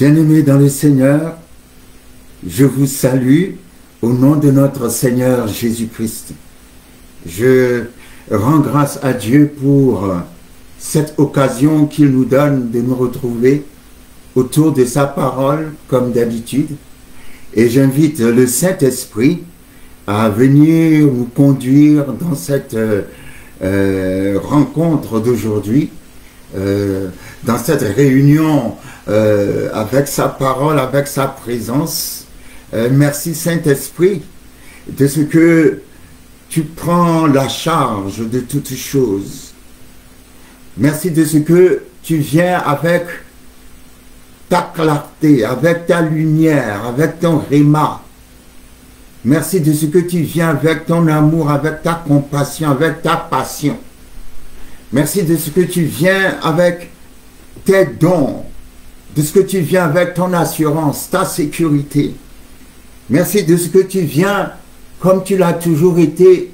Bien-aimés dans le Seigneur, je vous salue au nom de notre Seigneur Jésus-Christ. Je rends grâce à Dieu pour cette occasion qu'il nous donne de nous retrouver autour de sa parole comme d'habitude. Et j'invite le Saint-Esprit à venir nous conduire dans cette rencontre d'aujourd'hui, dans cette réunion avec sa parole, avec sa présence. Merci Saint-Esprit de ce que tu prends la charge de toutes choses. Merci de ce que tu viens avec ta clarté, avec ta lumière, avec ton réma. Merci de ce que tu viens avec ton amour, avec ta compassion, avec ta passion. Merci de ce que tu viens avec tes dons, de ce que tu viens avec ton assurance, ta sécurité. Merci de ce que tu viens, comme tu l'as toujours été,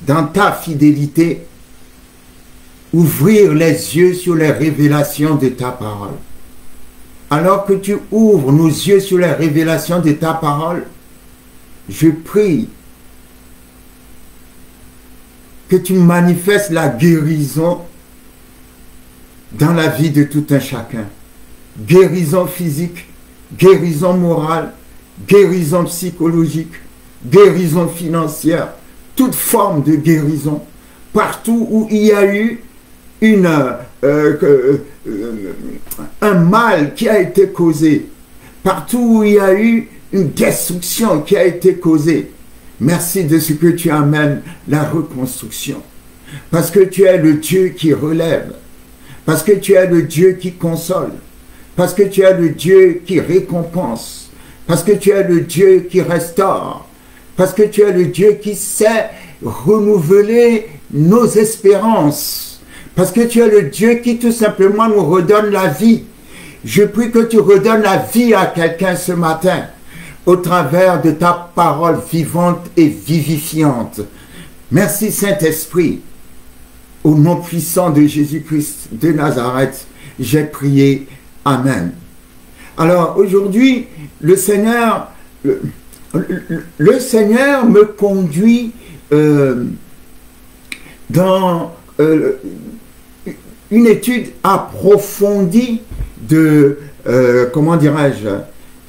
dans ta fidélité, ouvrir les yeux sur les révélations de ta parole. Alors que tu ouvres nos yeux sur les révélations de ta parole, je prie que tu manifestes la guérison dans la vie de tout un chacun. Guérison physique, guérison morale, guérison psychologique, guérison financière, toute forme de guérison. Partout où il y a eu un mal qui a été causé, partout où il y a eu une destruction qui a été causée, merci de ce que tu amènes la reconstruction. Parce que tu es le Dieu qui relève, parce que tu es le Dieu qui console, parce que tu es le Dieu qui récompense, parce que tu es le Dieu qui restaure, parce que tu es le Dieu qui sait renouveler nos espérances, parce que tu es le Dieu qui tout simplement nous redonne la vie. Je prie que tu redonnes la vie à quelqu'un ce matin, au travers de ta parole vivante et vivifiante. Merci Saint-Esprit. Au nom puissant de Jésus-Christ de Nazareth, j'ai prié. Amen. Alors aujourd'hui, le Seigneur me conduit dans une étude approfondie de, comment dirais-je,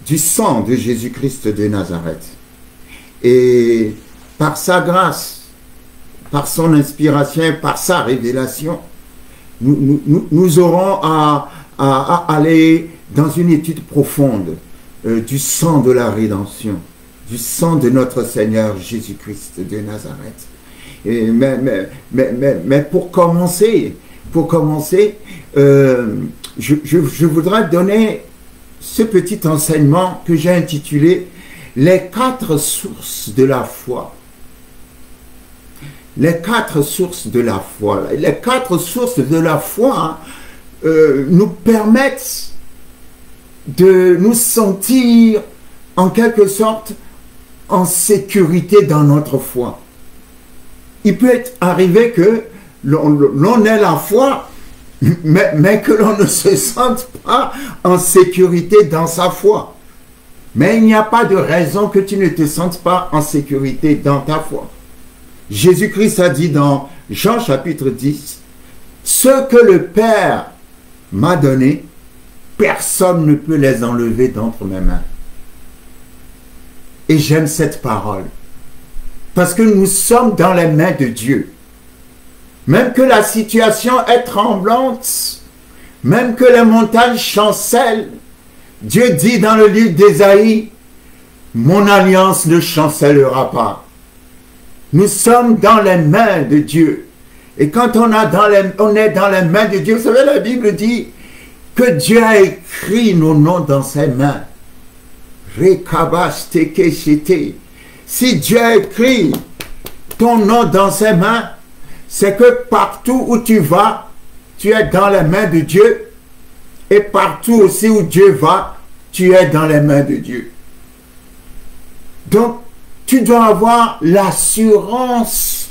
du sang de Jésus-Christ de Nazareth. Et par sa grâce, par son inspiration, par sa révélation, nous aurons à aller dans une étude profonde du sang de la rédemption, du sang de notre Seigneur Jésus-Christ de Nazareth. Et mais pour commencer, je voudrais donner ce petit enseignement que j'ai intitulé « Les 4 sources de la foi ». Les 4 sources de la foi. Les 4 sources de la foi nous permettent de nous sentir en quelque sorte en sécurité dans notre foi. Il peut arriver que l'on ait la foi, mais que l'on ne se sente pas en sécurité dans sa foi. Mais il n'y a pas de raison que tu ne te sentes pas en sécurité dans ta foi. Jésus-Christ a dit dans Jean chapitre 10, « Ce que le Père m'a donné, personne ne peut les enlever d'entre mes mains. » Et j'aime cette parole, parce que nous sommes dans les mains de Dieu. Même que la situation est tremblante, même que les montagnes chancellent, Dieu dit dans le livre d'Ésaïe, « Mon alliance ne chancellera pas. » Nous sommes dans les mains de Dieu. Et quand on est dans les mains de Dieu, vous savez, la Bible dit que Dieu a écrit nos noms dans ses mains. Si Dieu a écrit ton nom dans ses mains, c'est que partout où tu vas, tu es dans les mains de Dieu. Et partout aussi où Dieu va, tu es dans les mains de Dieu. Donc, tu dois avoir l'assurance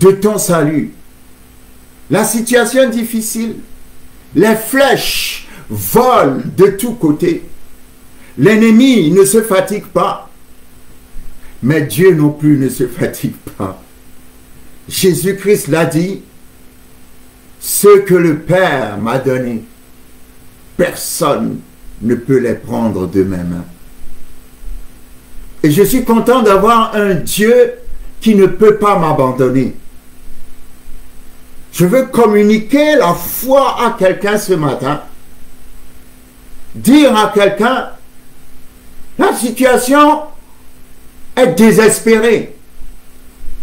de ton salut. La situation difficile, les flèches volent de tous côtés. L'ennemi ne se fatigue pas, mais Dieu non plus ne se fatigue pas. Jésus-Christ l'a dit, ce que le Père m'a donné, personne ne peut les prendre de mes mains. Et je suis content d'avoir un Dieu qui ne peut pas m'abandonner. Je veux communiquer la foi à quelqu'un ce matin. Dire à quelqu'un, la situation est désespérée,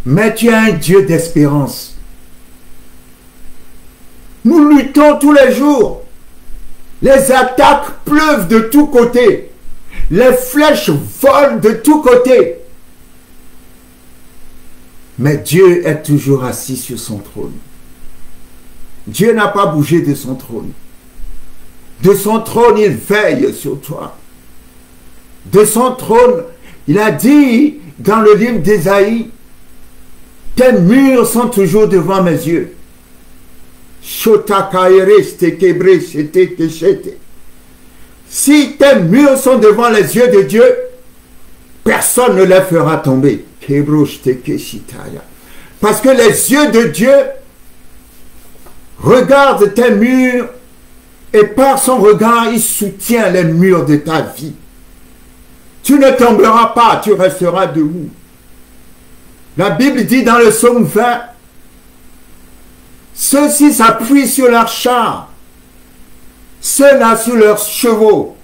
mais tu as un Dieu d'espérance. Nous luttons tous les jours. Les attaques pleuvent de tous côtés. Les flèches volent de tous côtés. Mais Dieu est toujours assis sur son trône. Dieu n'a pas bougé de son trône. De son trône, il veille sur toi. De son trône, il a dit dans le livre d'Ésaïe, tes murs sont toujours devant mes yeux. Si tes murs sont devant les yeux de Dieu, personne ne les fera tomber. Parce que les yeux de Dieu regardent tes murs et par son regard, il soutient les murs de ta vie. Tu ne tomberas pas, tu resteras debout. La Bible dit dans le psaume 20, ceux-ci s'appuient sur leurs chars, ceux-là sur leurs chevaux.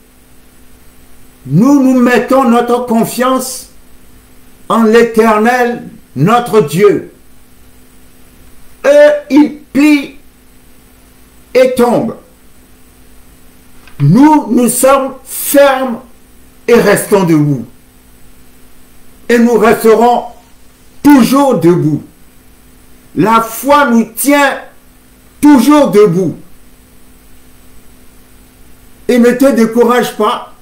Nous mettons notre confiance en l'Éternel, notre Dieu. Eux, ils plient et tombent. Nous sommes fermes et restons debout. Et nous resterons toujours debout. La foi nous tient toujours debout. Et ne te décourage pas,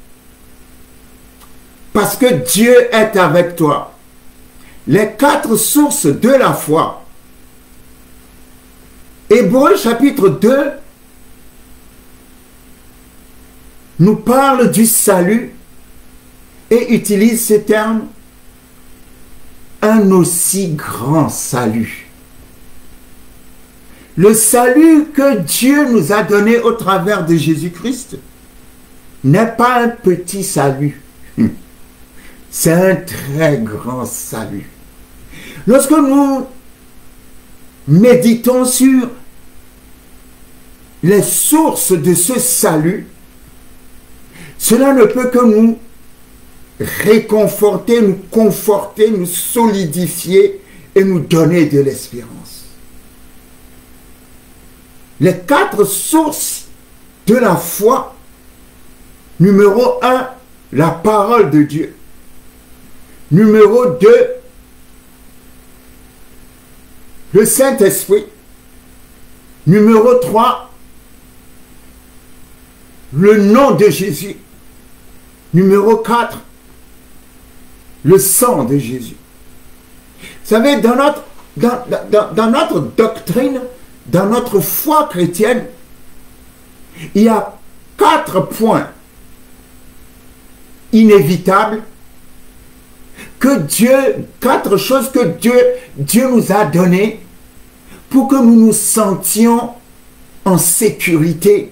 parce que Dieu est avec toi. Les 4 sources de la foi. Hébreux chapitre 2 nous parle du salut et utilise ce terme, un aussi grand salut. Le salut que Dieu nous a donné au travers de Jésus-Christ n'est pas un petit salut. C'est un très grand salut. Lorsque nous méditons sur les sources de ce salut, cela ne peut que nous réconforter, nous conforter, nous solidifier et nous donner de l'espérance. Les 4 sources de la foi. Numéro 1, la parole de Dieu. Numéro 2, le Saint-Esprit. Numéro 3, le nom de Jésus. Numéro 4, le sang de Jésus. Vous savez, dans notre doctrine, dans notre foi chrétienne, il y a 4 points inévitables que Dieu, 4 choses que Dieu nous a données pour que nous nous sentions en sécurité,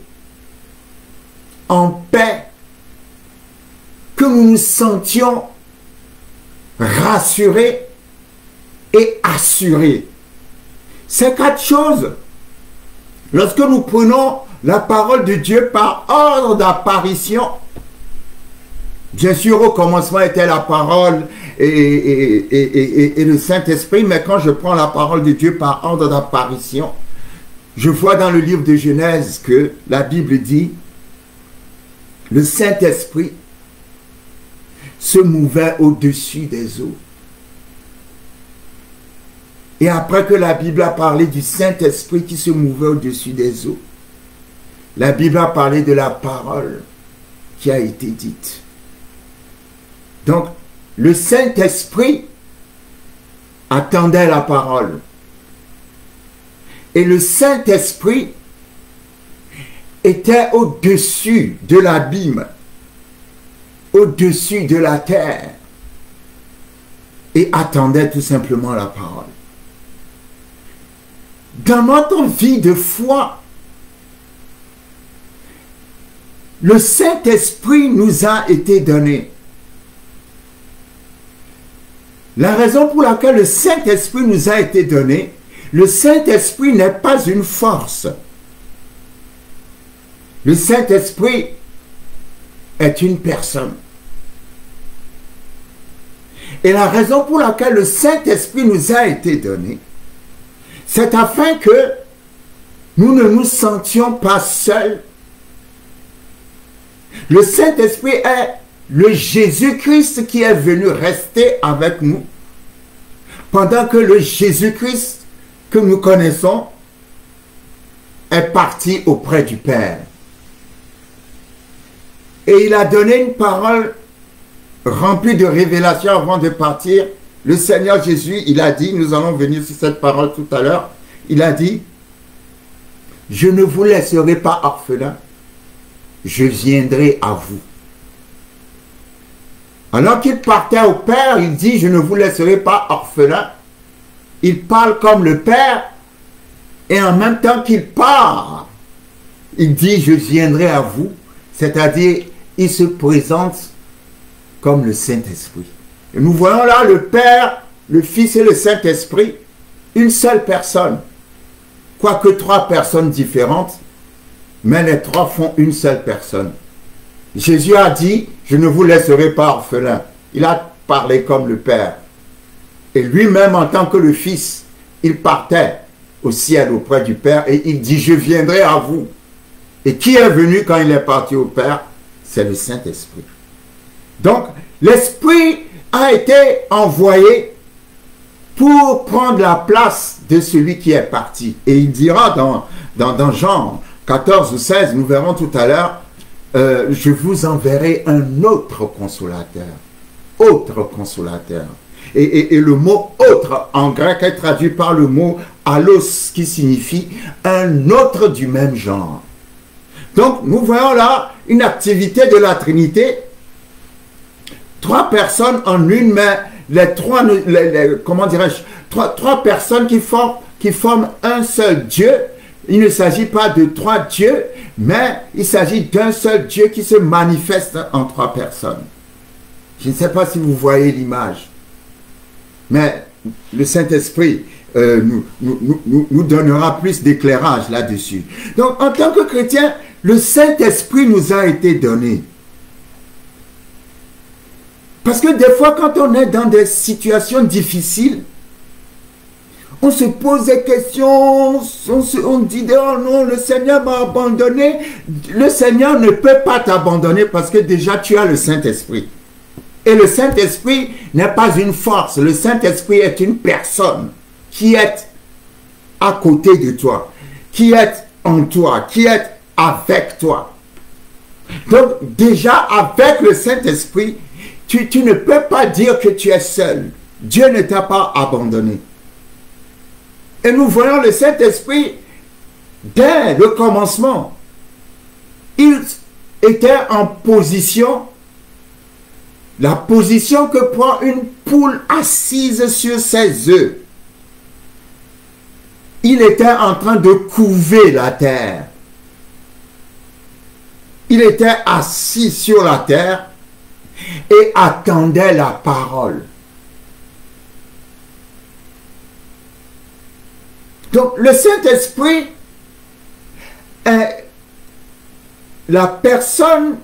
en paix, que nous nous sentions rassurés et assurés. Ces 4 choses, lorsque nous prenons la parole de Dieu par ordre d'apparition, bien sûr au commencement était la parole et le Saint-Esprit, mais quand je prends la parole de Dieu par ordre d'apparition, je vois dans le livre de Genèse que la Bible dit, le Saint-Esprit se mouvait au-dessus des eaux. Et après que la Bible a parlé du Saint-Esprit qui se mouvait au-dessus des eaux, la Bible a parlé de la parole qui a été dite. Donc, le Saint-Esprit attendait la parole. Et le Saint-Esprit était au-dessus de l'abîme, au-dessus de la terre, et attendait tout simplement la parole. Dans notre vie de foi, le Saint-Esprit nous a été donné. La raison pour laquelle le Saint-Esprit nous a été donné, le Saint-Esprit n'est pas une force. Le Saint-Esprit est une personne. Et la raison pour laquelle le Saint-Esprit nous a été donné, c'est afin que nous ne nous sentions pas seuls. Le Saint-Esprit est le Jésus-Christ qui est venu rester avec nous, pendant que le Jésus-Christ que nous connaissons est parti auprès du Père. Et il a donné une parole remplie de révélations avant de partir. Le Seigneur Jésus, il a dit, nous allons venir sur cette parole tout à l'heure, il a dit, je ne vous laisserai pas orphelins, je viendrai à vous. Alors qu'il partait au Père, il dit, je ne vous laisserai pas orphelins. Il parle comme le Père, et en même temps qu'il part, il dit, je viendrai à vous. C'est-à-dire, il se présente comme le Saint-Esprit. Et nous voyons là le Père, le Fils et le Saint-Esprit, une seule personne. Quoique trois personnes différentes, mais les trois font une seule personne. Jésus a dit, je ne vous laisserai pas orphelins. Il a parlé comme le Père. Et lui-même, en tant que le Fils, il partait au ciel auprès du Père et il dit, je viendrai à vous. Et qui est venu quand il est parti au Père? C'est le Saint-Esprit. Donc, l'Esprit a été envoyé pour prendre la place de celui qui est parti. Et il dira dans Jean 14 ou 16, nous verrons tout à l'heure, je vous enverrai un autre consolateur. Autre consolateur. Et le mot autre en grec est traduit par le mot allos qui signifie un autre du même genre. Donc nous voyons là une activité de la Trinité. Trois personnes en une, mais les trois, comment dirais-je, trois personnes qui forment un seul Dieu. Il ne s'agit pas de trois dieux, mais il s'agit d'un seul Dieu qui se manifeste en trois personnes. Je ne sais pas si vous voyez l'image, mais le Saint-Esprit nous donnera plus d'éclairage là-dessus. Donc, en tant que chrétien, le Saint-Esprit nous a été donné. Parce que des fois, quand on est dans des situations difficiles, on se pose des questions, on dit, oh non, le Seigneur m'a abandonné. Le Seigneur ne peut pas t'abandonner parce que déjà tu as le Saint-Esprit. Et le Saint-Esprit n'est pas une force. Le Saint-Esprit est une personne qui est à côté de toi, qui est en toi, qui est avec toi. Donc déjà avec le Saint-Esprit, tu ne peux pas dire que tu es seul. Dieu ne t'a pas abandonné. Et nous voyons le Saint-Esprit, dès le commencement, il était en position, la position que prend une poule assise sur ses œufs. Il était en train de couver la terre. Il était assis sur la terre et attendait la parole. Donc, le Saint-Esprit est la personne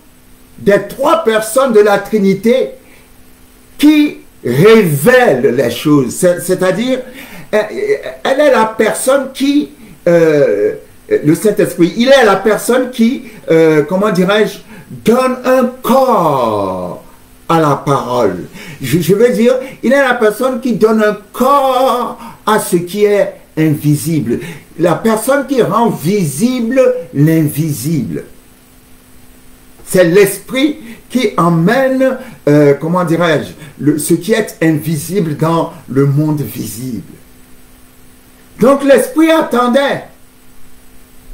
des trois personnes de la Trinité qui révèle les choses. C'est-à-dire, elle est la personne qui, le Saint-Esprit, il est la personne qui, comment dirais-je, donne un corps à la parole. Je veux dire, il est la personne qui donne un corps à ce qui est invisible. La personne qui rend visible l'invisible. C'est l'Esprit qui emmène, comment dirais-je, ce qui est invisible dans le monde visible. Donc l'Esprit attendait.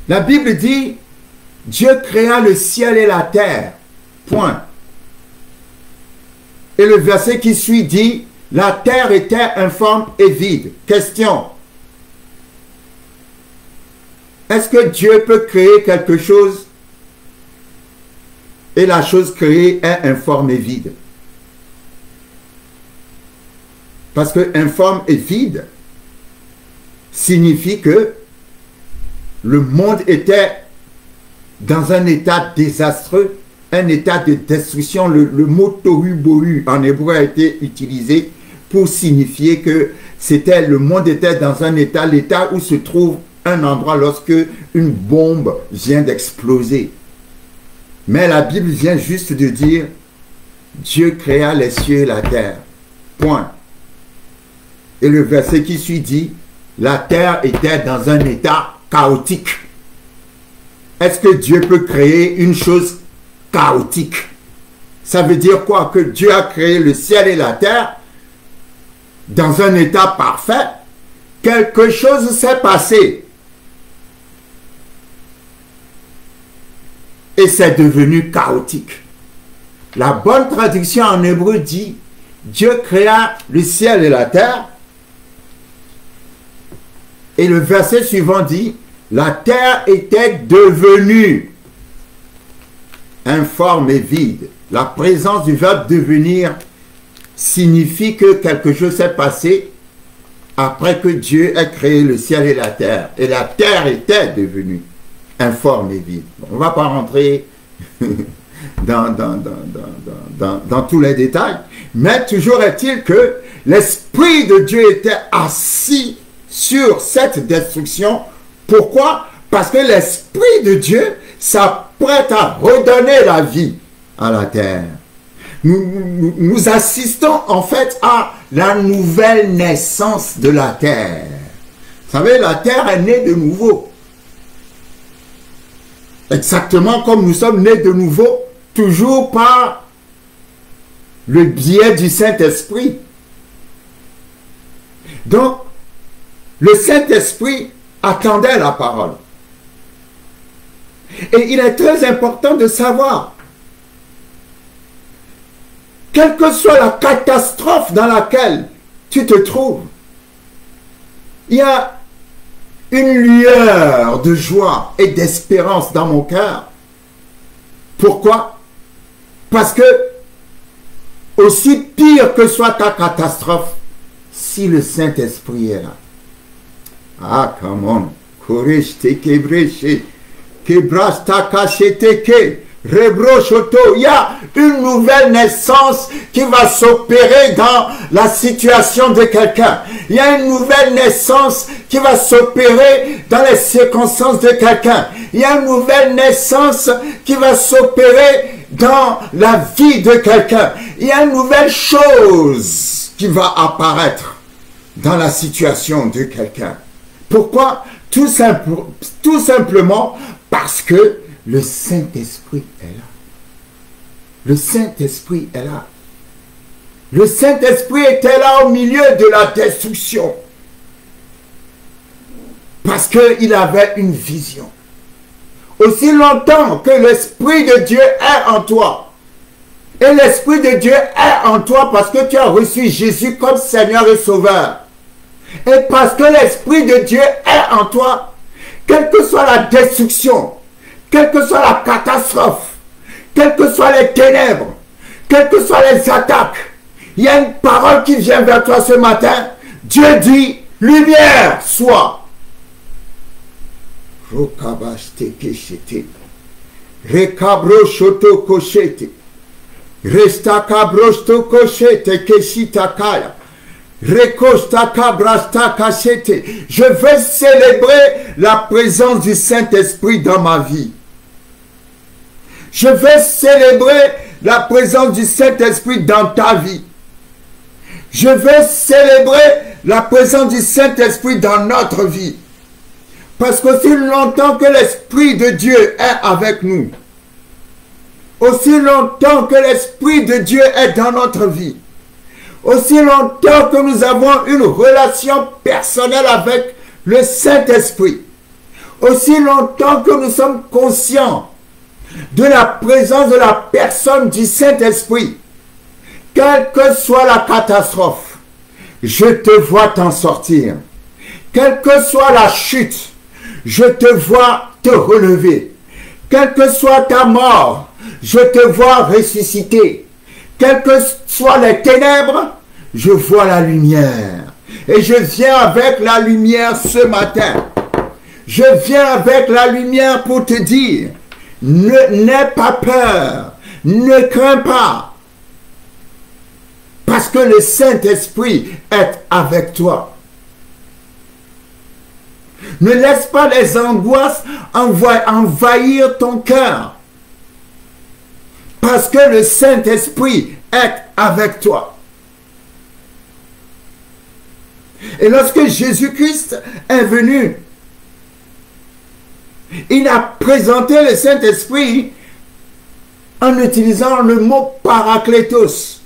La Bible dit, Dieu créa le ciel et la terre. Point. Et le verset qui suit dit, la terre était informe et vide. Question. Est-ce que Dieu peut créer quelque chose et la chose créée est informe et vide? Parce que informe et vide signifie que le monde était dans un état désastreux, un état de destruction. Le mot tohu bohu en hébreu a été utilisé pour signifier que le monde était dans un état, l'état où se trouve un endroit lorsque une bombe vient d'exploser. Mais la Bible vient juste de dire Dieu créa les cieux et la terre. Point. Et le verset qui suit dit la terre était dans un état chaotique. Est-ce que Dieu peut créer une chose chaotique? Ça veut dire quoi? Que Dieu a créé le ciel et la terre dans un état parfait. Quelque chose s'est passé. Et c'est devenu chaotique. La bonne traduction en hébreu dit Dieu créa le ciel et la terre. Et le verset suivant dit la terre était devenue informe et vide. La présence du verbe devenir signifie que quelque chose s'est passé après que Dieu ait créé le ciel et la terre. Et la terre était devenue informe et vide. On ne va pas rentrer dans tous les détails, mais toujours est-il que l'Esprit de Dieu était assis sur cette destruction. Pourquoi? Parce que l'Esprit de Dieu s'apprête à redonner la vie à la terre. Nous assistons en fait à la nouvelle naissance de la terre. Vous savez, la terre est née de nouveau. Exactement comme nous sommes nés de nouveau, toujours par le biais du Saint-Esprit. Donc, le Saint-Esprit attendait la parole. Et il est très important de savoir, quelle que soit la catastrophe dans laquelle tu te trouves, il y a une lueur de joie et d'espérance dans mon cœur. Pourquoi? Parce que, aussi pire que soit ta catastrophe, si le Saint-Esprit est là. Ah, come on. Il y a une nouvelle naissance qui va s'opérer dans la situation de quelqu'un. Il y a une nouvelle naissance qui va s'opérer dans les circonstances de quelqu'un. Il y a une nouvelle naissance qui va s'opérer dans la vie de quelqu'un. Il y a une nouvelle chose qui va apparaître dans la situation de quelqu'un. Pourquoi? Tout simplement parce que le Saint-Esprit est là. Le Saint-Esprit est là. Le Saint-Esprit était là au milieu de la destruction. Parce qu'il avait une vision. Aussi longtemps que l'Esprit de Dieu est en toi, et l'Esprit de Dieu est en toi parce que tu as reçu Jésus comme Seigneur et Sauveur, et parce que l'Esprit de Dieu est en toi, quelle que soit la destruction, quelle que soit la catastrophe, quelles que soient les ténèbres, quelles que soient les attaques, il y a une parole qui vient vers toi ce matin. Dieu dit, lumière soit. Recabro shoto koshete. Resta cabrosto koshete keshitakaya. Recosta cabrasta kashete. Je vais célébrer la présence du Saint-Esprit dans ma vie. Je vais célébrer la présence du Saint-Esprit dans ta vie. Je vais célébrer la présence du Saint-Esprit dans notre vie. Parce qu'aussi longtemps que l'Esprit de Dieu est avec nous, aussi longtemps que l'Esprit de Dieu est dans notre vie, aussi longtemps que nous avons une relation personnelle avec le Saint-Esprit, aussi longtemps que nous sommes conscients de la présence de la personne du Saint-Esprit, quelle que soit la catastrophe, je te vois t'en sortir. Quelle que soit la chute, je te vois te relever. Quelle que soit ta mort, je te vois ressusciter. Quelles que soient les ténèbres, je vois la lumière. Et je viens avec la lumière ce matin. Je viens avec la lumière pour te dire, n'aie pas peur, ne crains pas. Parce que le Saint-Esprit est avec toi. Ne laisse pas les angoisses envahir ton cœur. Parce que le Saint-Esprit est avec toi. Et lorsque Jésus-Christ est venu, il a présenté le Saint-Esprit en utilisant le mot parakletos.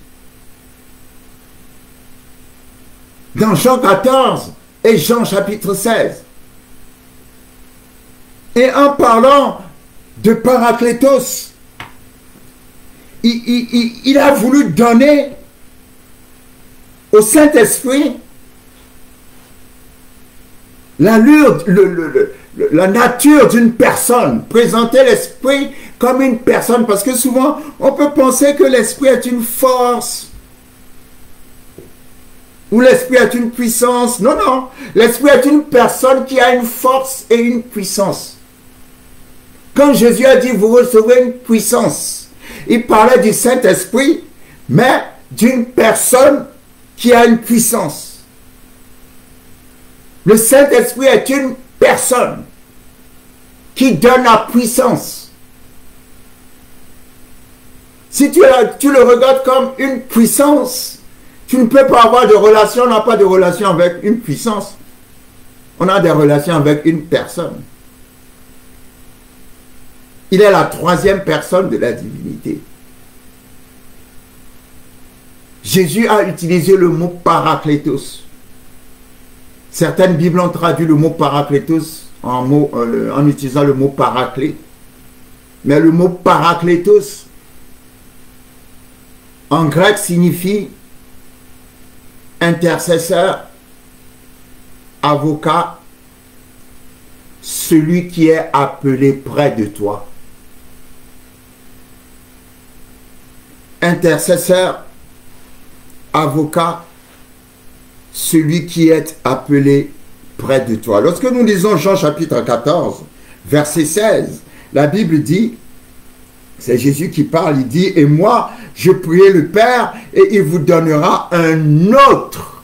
Dans Jean 14 et Jean chapitre 16. Et en parlant de parakletos, il a voulu donner au Saint-Esprit l'allure, la nature d'une personne, présenter l'esprit comme une personne, parce que souvent on peut penser que l'esprit est une force, ou l'esprit est une puissance. Non, non, l'esprit est une personne qui a une force et une puissance. Quand Jésus a dit vous recevrez une puissance, il parlait du Saint-Esprit, mais d'une personne qui a une puissance. Le Saint-Esprit est une personne qui donne la puissance. Si tu le regardes comme une puissance, tu ne peux pas avoir de relation, on n'a pas de relation avec une puissance. On a des relations avec une personne. Il est la troisième personne de la divinité. Jésus a utilisé le mot parakletos. Certaines Bibles ont traduit le mot parakletos en utilisant le mot paraclet. Mais le mot parakletos en grec signifie intercesseur, avocat, celui qui est appelé près de toi. Intercesseur, avocat, celui qui est appelé près de toi. Lorsque nous lisons Jean chapitre 14, verset 16, la Bible dit, c'est Jésus qui parle, il dit, et moi, je prierai le Père et il vous donnera un autre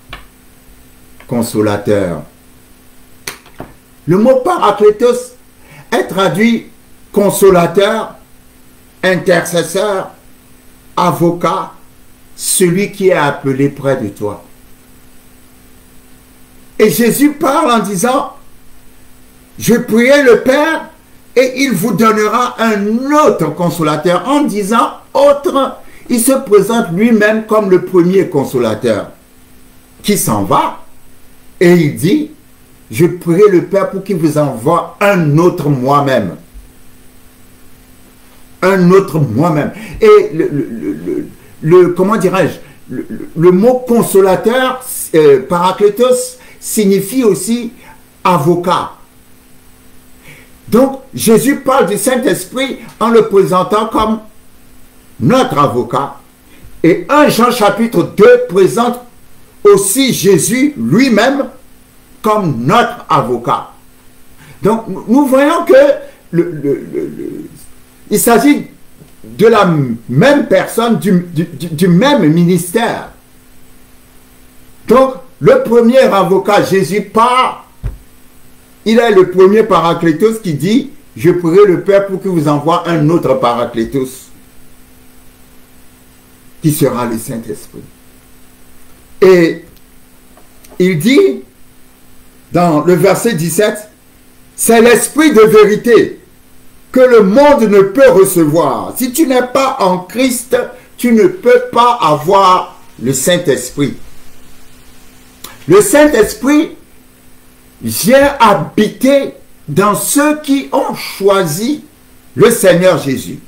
consolateur. Le mot parakletos est traduit consolateur, intercesseur, avocat, celui qui est appelé près de toi. Et Jésus parle en disant, je prierai le Père et il vous donnera un autre consolateur. En disant autre, il se présente lui-même comme le premier consolateur qui s'en va et il dit, je prierai le Père pour qu'il vous envoie un autre moi-même. Un autre moi-même. Et comment dirais-je, le mot consolateur, parakletos, signifie aussi avocat. Donc, Jésus parle du Saint-Esprit en le présentant comme notre avocat. Et 1 Jean chapitre 2 présente aussi Jésus lui-même comme notre avocat. Donc, nous voyons que il s'agit de la même personne, du même ministère. Donc, le premier avocat, Jésus part, il est le premier parakletos qui dit, je prierai le Père pour qu'il vous envoie un autre parakletos, qui sera le Saint-Esprit. Et il dit, dans le verset 17, c'est l'Esprit de vérité que le monde ne peut recevoir. Si tu n'es pas en Christ, tu ne peux pas avoir le Saint-Esprit. Le Saint-Esprit vient habiter dans ceux qui ont choisi le Seigneur Jésus,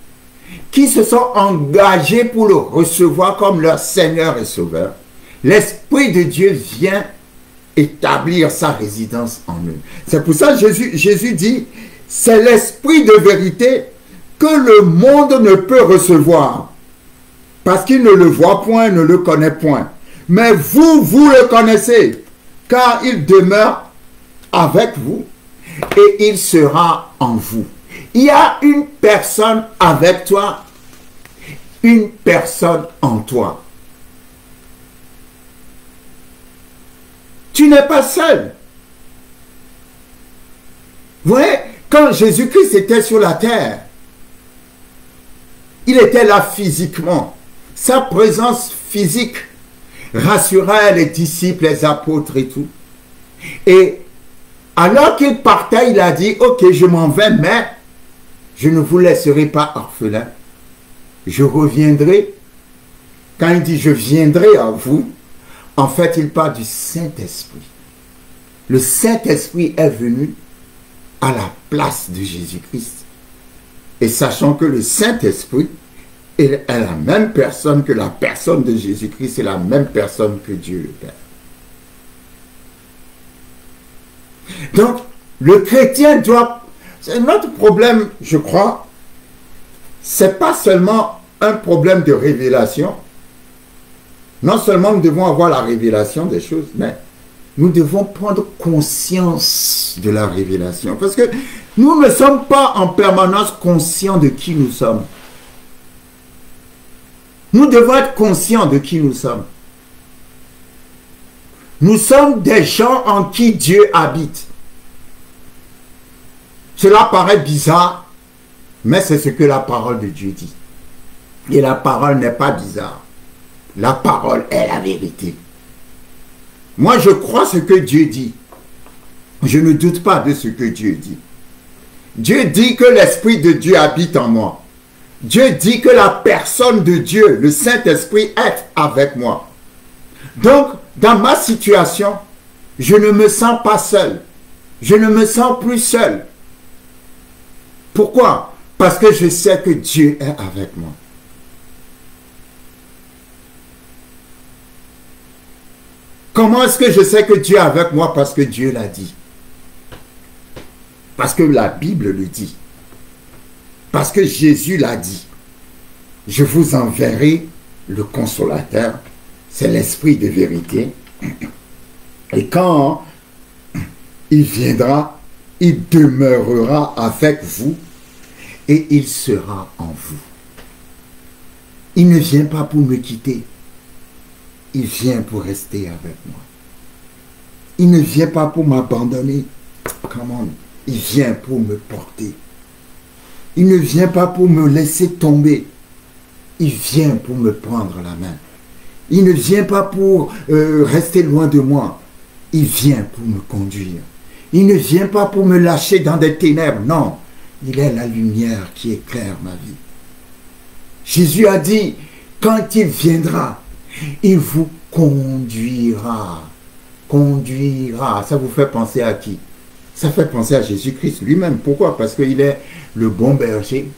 qui se sont engagés pour le recevoir comme leur Seigneur et Sauveur, l'Esprit de Dieu vient établir sa résidence en eux. C'est pour ça que Jésus dit, c'est l'Esprit de vérité que le monde ne peut recevoir, parce qu'il ne le voit point, ne le connaît point. Mais vous, vous le connaissez, car il demeure avec vous et il sera en vous. Il y a une personne avec toi, une personne en toi. Tu n'es pas seul. Vous voyez, quand Jésus-Christ était sur la terre, il était là physiquement. Sa présence physique rassurait les disciples, les apôtres et tout. Et alors qu'il partait, il a dit, ok, je m'en vais, mais je ne vous laisserai pas orphelins. Je reviendrai. Quand il dit, je viendrai à vous, en fait, il parle du Saint-Esprit. Le Saint-Esprit est venu à la place de Jésus-Christ. Et sachant que le Saint-Esprit est la même personne que la personne de Jésus-Christ, c'est la même personne que Dieu le Père. Donc, le chrétien doit... C'est notre problème, je crois, c'est pas seulement un problème de révélation. Non seulement nous devons avoir la révélation des choses, mais nous devons prendre conscience de la révélation. Parce que nous ne sommes pas en permanence conscients de qui nous sommes. Nous devons être conscients de qui nous sommes. Nous sommes des gens en qui Dieu habite. Cela paraît bizarre, mais c'est ce que la parole de Dieu dit. Et la parole n'est pas bizarre. La parole est la vérité. Moi, je crois ce que Dieu dit. Je ne doute pas de ce que Dieu dit. Dieu dit que l'Esprit de Dieu habite en moi. Dieu dit que la personne de Dieu, le Saint-Esprit, est avec moi. Donc, dans ma situation, je ne me sens pas seul. Je ne me sens plus seul. Pourquoi? Parce que je sais que Dieu est avec moi. Comment est-ce que je sais que Dieu est avec moi? Parce que Dieu l'a dit. Parce que la Bible le dit. Parce que Jésus l'a dit. Je vous enverrai le consolateur. C'est l'Esprit de vérité. Et quand il viendra, il demeurera avec vous et il sera en vous. Il ne vient pas pour me quitter. Il vient pour rester avec moi. Il ne vient pas pour m'abandonner. Comment? Il vient pour me porter. Il ne vient pas pour me laisser tomber. Il vient pour me prendre la main. Il ne vient pas pour rester loin de moi. Il vient pour me conduire. Il ne vient pas pour me lâcher dans des ténèbres. Non, il est la lumière qui éclaire ma vie. Jésus a dit, quand il viendra, il vous conduira. Conduira. Ça vous fait penser à qui? Ça fait penser à Jésus-Christ lui-même. Pourquoi? Parce qu'il est le bon berger,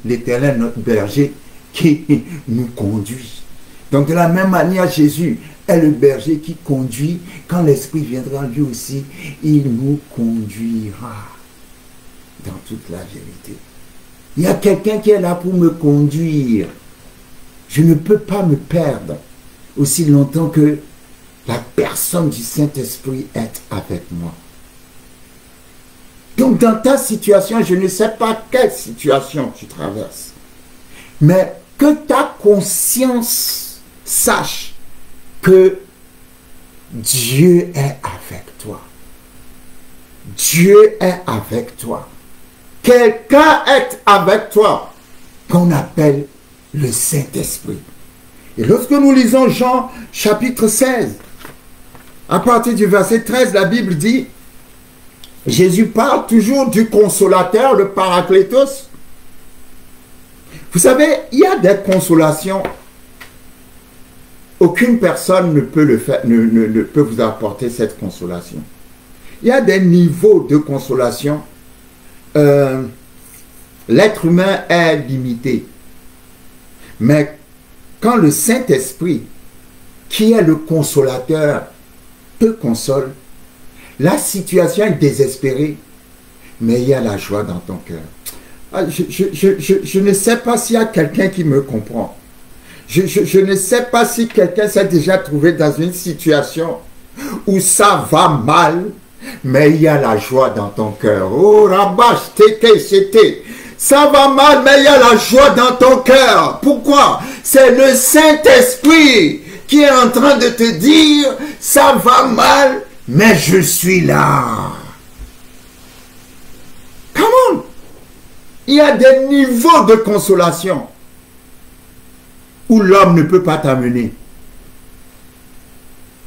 l'Éternel, notre berger, qui nous conduit. Donc de la même manière, Jésus est le berger qui conduit. Quand l'Esprit viendra lui aussi, il nous conduira dans toute la vérité. Il y a quelqu'un qui est là pour me conduire. Je ne peux pas me perdre aussi longtemps que la personne du Saint-Esprit est avec moi. Donc dans ta situation, je ne sais pas quelle situation tu traverses, mais que ta conscience sache que Dieu est avec toi. Dieu est avec toi. Quelqu'un est avec toi qu'on appelle le Saint-Esprit. Et lorsque nous lisons Jean chapitre 16, à partir du verset 13, la Bible dit, Jésus parle toujours du consolateur, le Paraclétos. Vous savez, il y a des consolations. Aucune personne ne peut le faire, ne peut vous apporter cette consolation. Il y a des niveaux de consolation. L'être humain est limité. Mais quand le Saint-Esprit, qui est le consolateur, te console, la situation est désespérée, mais il y a la joie dans ton cœur. Je ne sais pas s'il y a quelqu'un qui me comprend. Je ne sais pas si quelqu'un s'est déjà trouvé dans une situation où ça va mal, mais il y a la joie dans ton cœur. Oh, Rabash, c'était. Ça va mal, mais il y a la joie dans ton cœur. Pourquoi? C'est le Saint-Esprit qui est en train de te dire, ça va mal, mais je suis là. Come on! Il y a des niveaux de consolation où l'homme ne peut pas t'amener.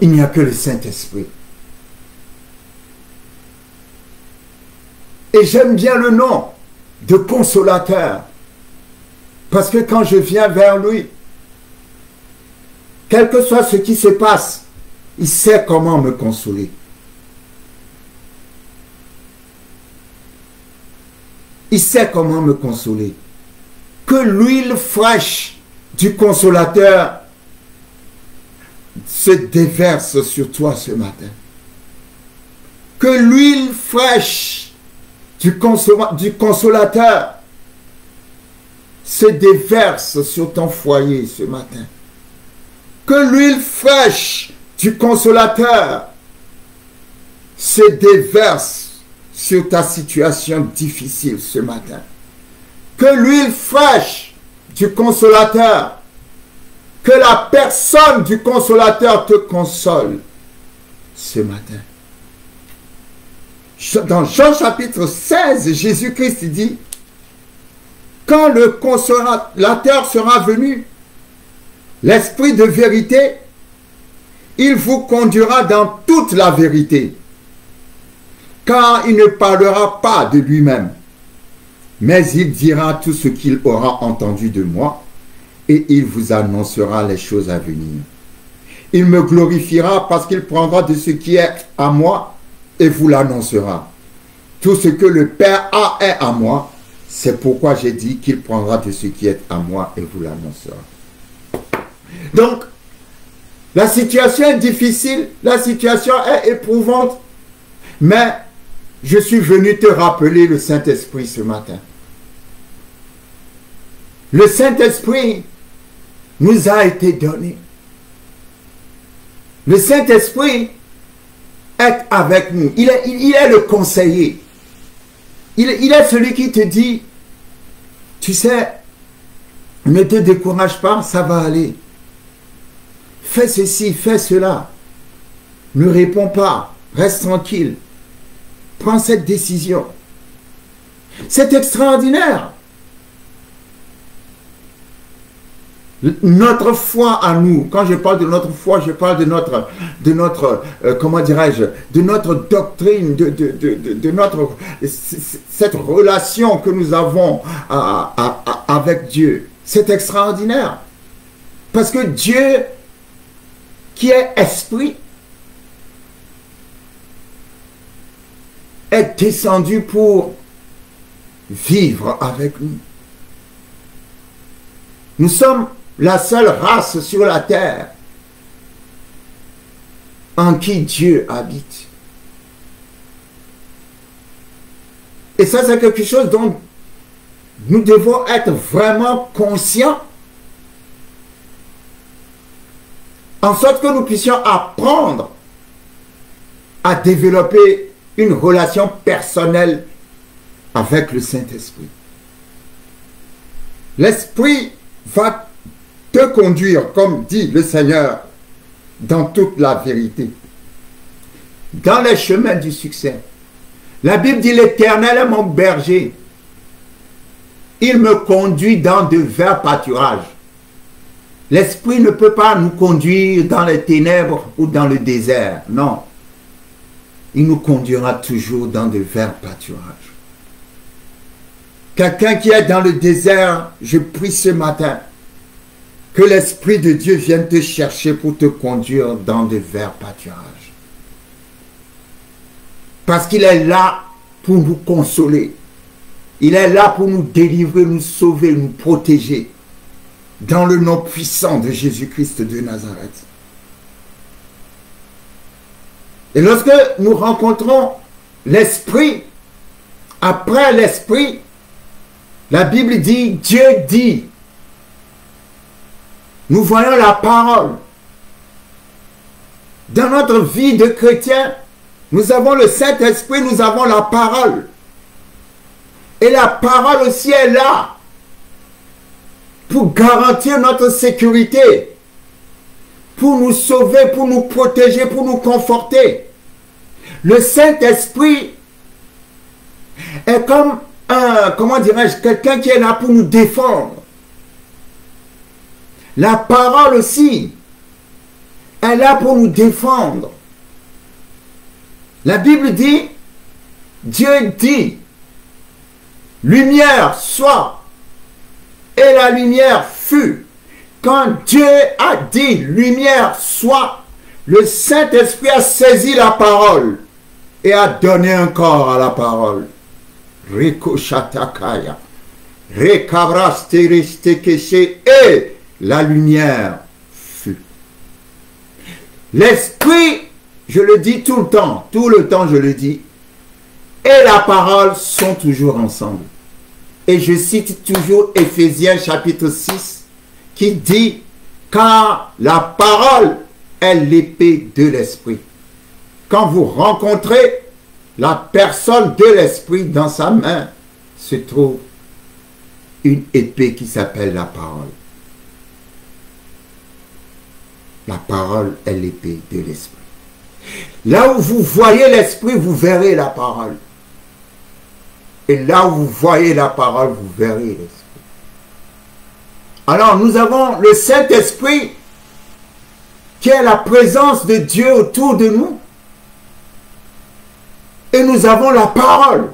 Il n'y a que le Saint-Esprit. Et j'aime bien le nom de consolateur. Parce que quand je viens vers lui, quel que soit ce qui se passe, il sait comment me consoler. Il sait comment me consoler. Que l'huile fraîche du consolateur se déverse sur toi ce matin. Que l'huile fraîche du consolateur se déverse sur ton foyer ce matin. Que l'huile fraîche du consolateur se déverse sur ta situation difficile ce matin. Que l'huile fraîche du consolateur, que la personne du consolateur te console ce matin. Dans Jean chapitre 16, Jésus-Christ dit, quand le consolateur sera venu, l'Esprit de vérité, il vous conduira dans toute la vérité, car il ne parlera pas de lui-même, mais il dira tout ce qu'il aura entendu de moi, et il vous annoncera les choses à venir. Il me glorifiera parce qu'il prendra de ce qui est à moi et vous l'annoncera. Tout ce que le Père a est à moi, c'est pourquoi j'ai dit qu'il prendra de ce qui est à moi et vous l'annoncera. Donc, la situation est difficile, la situation est éprouvante, mais je suis venu te rappeler le Saint-Esprit ce matin. Le Saint-Esprit nous a été donné. Le Saint-Esprit est avec nous. Il est le conseiller. Il est celui qui te dit, tu sais, ne te décourage pas, ça va aller. Fais ceci, fais cela. Ne réponds pas, reste tranquille. Prends cette décision. C'est extraordinaire. Notre foi à nous, quand je parle de notre foi, je parle de notre comment dirais-je, de notre doctrine, de notre, cette relation que nous avons avec Dieu. C'est extraordinaire. Parce que Dieu, qui est esprit, est descendu pour vivre avec nous. Nous sommes la seule race sur la terre en qui Dieu habite. Et ça, c'est quelque chose dont nous devons être vraiment conscients, en sorte que nous puissions apprendre à développer une relation personnelle avec le Saint-Esprit. L'Esprit va te conduire, comme dit le Seigneur, dans toute la vérité, dans les chemins du succès. La Bible dit, l'Éternel est mon berger. Il me conduit dans de verts pâturages. L'Esprit ne peut pas nous conduire dans les ténèbres ou dans le désert. Non. Il nous conduira toujours dans de verts pâturages. Quelqu'un qui est dans le désert, je prie ce matin que l'Esprit de Dieu vienne te chercher pour te conduire dans de verts pâturages. Parce qu'il est là pour nous consoler. Il est là pour nous délivrer, nous sauver, nous protéger. Dans le nom puissant de Jésus-Christ de Nazareth. Et lorsque nous rencontrons l'Esprit, après l'Esprit, la Bible dit, Dieu dit. Nous voyons la parole. Dans notre vie de chrétien, nous avons le Saint-Esprit, nous avons la parole. Et la parole aussi est là pour garantir notre sécurité, pour nous sauver, pour nous protéger, pour nous conforter. Le Saint-Esprit est comme un, comment dirais-je, quelqu'un qui est là pour nous défendre. La parole aussi est là pour nous défendre. La Bible dit, Dieu dit, lumière soit, et la lumière fut. Quand Dieu a dit lumière soit, le Saint-Esprit a saisi la parole et a donné un corps à la parole. Rikoshatakaya, rekabrasteristekeche, et la lumière fut. L'Esprit, je le dis tout le temps je le dis, et la parole sont toujours ensemble. Et je cite toujours Éphésiens chapitre 6 qui dit, car la parole est l'épée de l'Esprit. Quand vous rencontrez la personne de l'Esprit, dans sa main se trouve une épée qui s'appelle la parole. La parole est l'épée de l'Esprit. Là où vous voyez l'Esprit, vous verrez la parole. Et là où vous voyez la parole, vous verrez l'Esprit. Alors, nous avons le Saint-Esprit qui est la présence de Dieu autour de nous. Et nous avons la parole.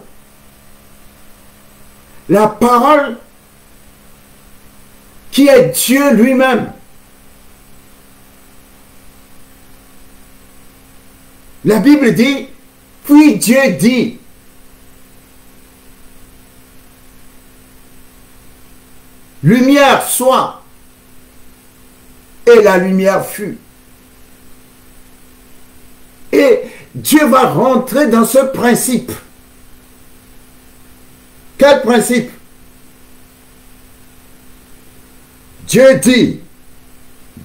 La parole qui est Dieu lui-même. La Bible dit, puis Dieu dit, lumière soit, et la lumière fut. Et Dieu va rentrer dans ce principe. Quel principe? Dieu dit,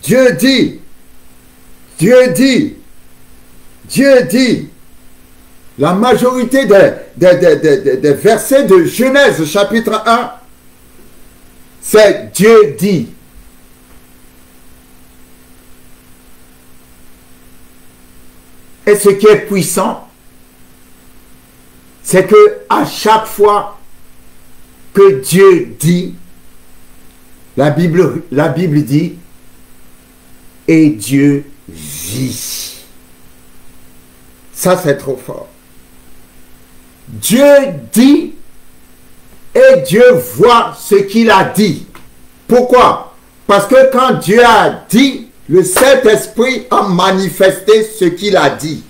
Dieu dit, Dieu dit, Dieu dit. La majorité des versets de Genèse chapitre 1, c'est Dieu dit. Et ce qui est puissant, c'est que à chaque fois que Dieu dit, la Bible dit, et Dieu vit. Ça, c'est trop fort. Dieu dit et Dieu voit ce qu'il a dit. Pourquoi? Parce que quand Dieu a dit, le Saint-Esprit a manifesté ce qu'il a dit.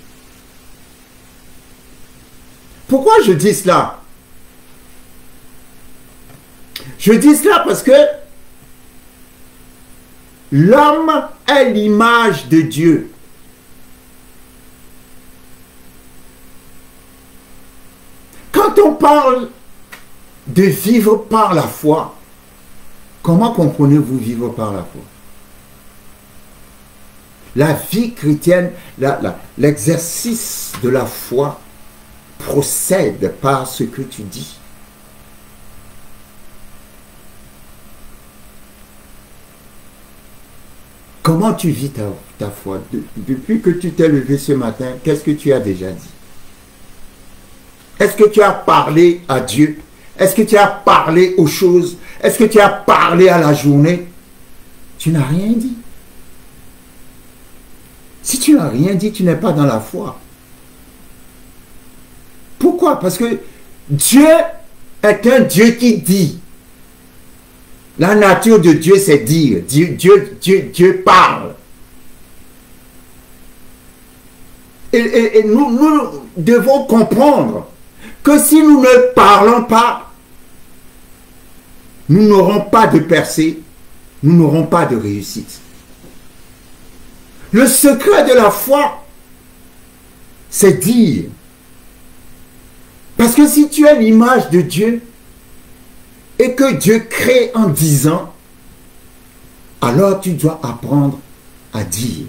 Pourquoi je dis cela? Je dis cela parce que l'homme est l'image de Dieu. Quand on parle de vivre par la foi, comment comprenez-vous vivre par la foi? La vie chrétienne, l'exercice de la foi procède par ce que tu dis. Comment tu vis ta foi? Depuis que tu t'es levé ce matin, qu'est-ce que tu as déjà dit? Est-ce que tu as parlé à Dieu? Est-ce que tu as parlé aux choses? Est-ce que tu as parlé à la journée? Tu n'as rien dit. Si tu n'as rien dit, tu n'es pas dans la foi. Pourquoi? Parce que Dieu est un Dieu qui dit. La nature de Dieu, c'est dire. Dieu parle. Et nous devons comprendre que si nous ne parlons pas, nous n'aurons pas de percée, nous n'aurons pas de réussite. Le secret de la foi, c'est dire. Parce que si tu as l'image de Dieu et que Dieu crée en disant, alors tu dois apprendre à dire.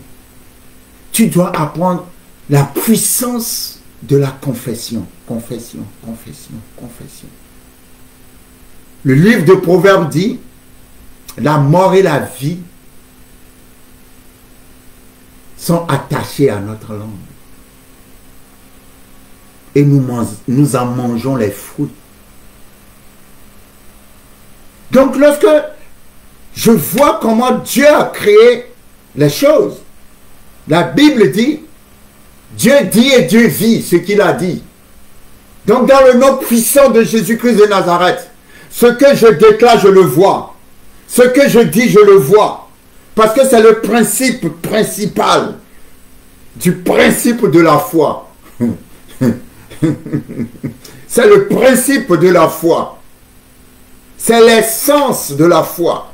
Tu dois apprendre la puissance de la confession. Confession, confession, confession. Le livre de Proverbes dit, la mort et la vie sont attachés à notre langue. Et nous en mangeons les fruits. Donc lorsque je vois comment Dieu a créé les choses, la Bible dit, Dieu dit et Dieu vit ce qu'il a dit. Donc dans le nom puissant de Jésus-Christ de Nazareth, ce que je déclare, je le vois. Ce que je dis, je le vois. Parce que c'est le principe principal du principe de la foi. C'est le principe de la foi. C'est l'essence de la foi.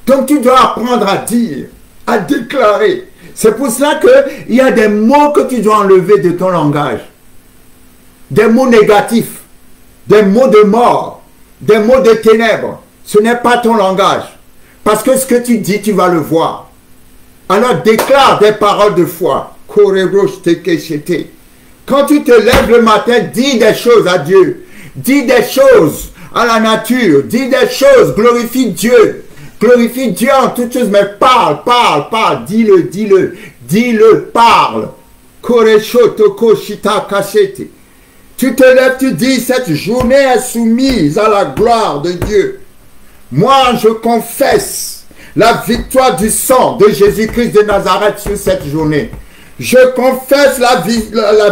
Donc tu dois apprendre à dire, à déclarer. C'est pour cela qu'il y a des mots que tu dois enlever de ton langage. Des mots négatifs, des mots de mort, des mots de ténèbres. Ce n'est pas ton langage. Parce que ce que tu dis, tu vas le voir. Alors déclare des paroles de foi. Quand tu te lèves le matin, dis des choses à Dieu. Dis des choses à la nature. Dis des choses. Glorifie Dieu. Glorifie Dieu en toutes choses. Mais parle, parle, parle. Dis-le, dis-le. Dis-le, parle. Tu te lèves, tu dis, cette journée est soumise à la gloire de Dieu. Moi, je confesse la victoire du sang de Jésus-Christ de Nazareth sur cette journée. Je confesse la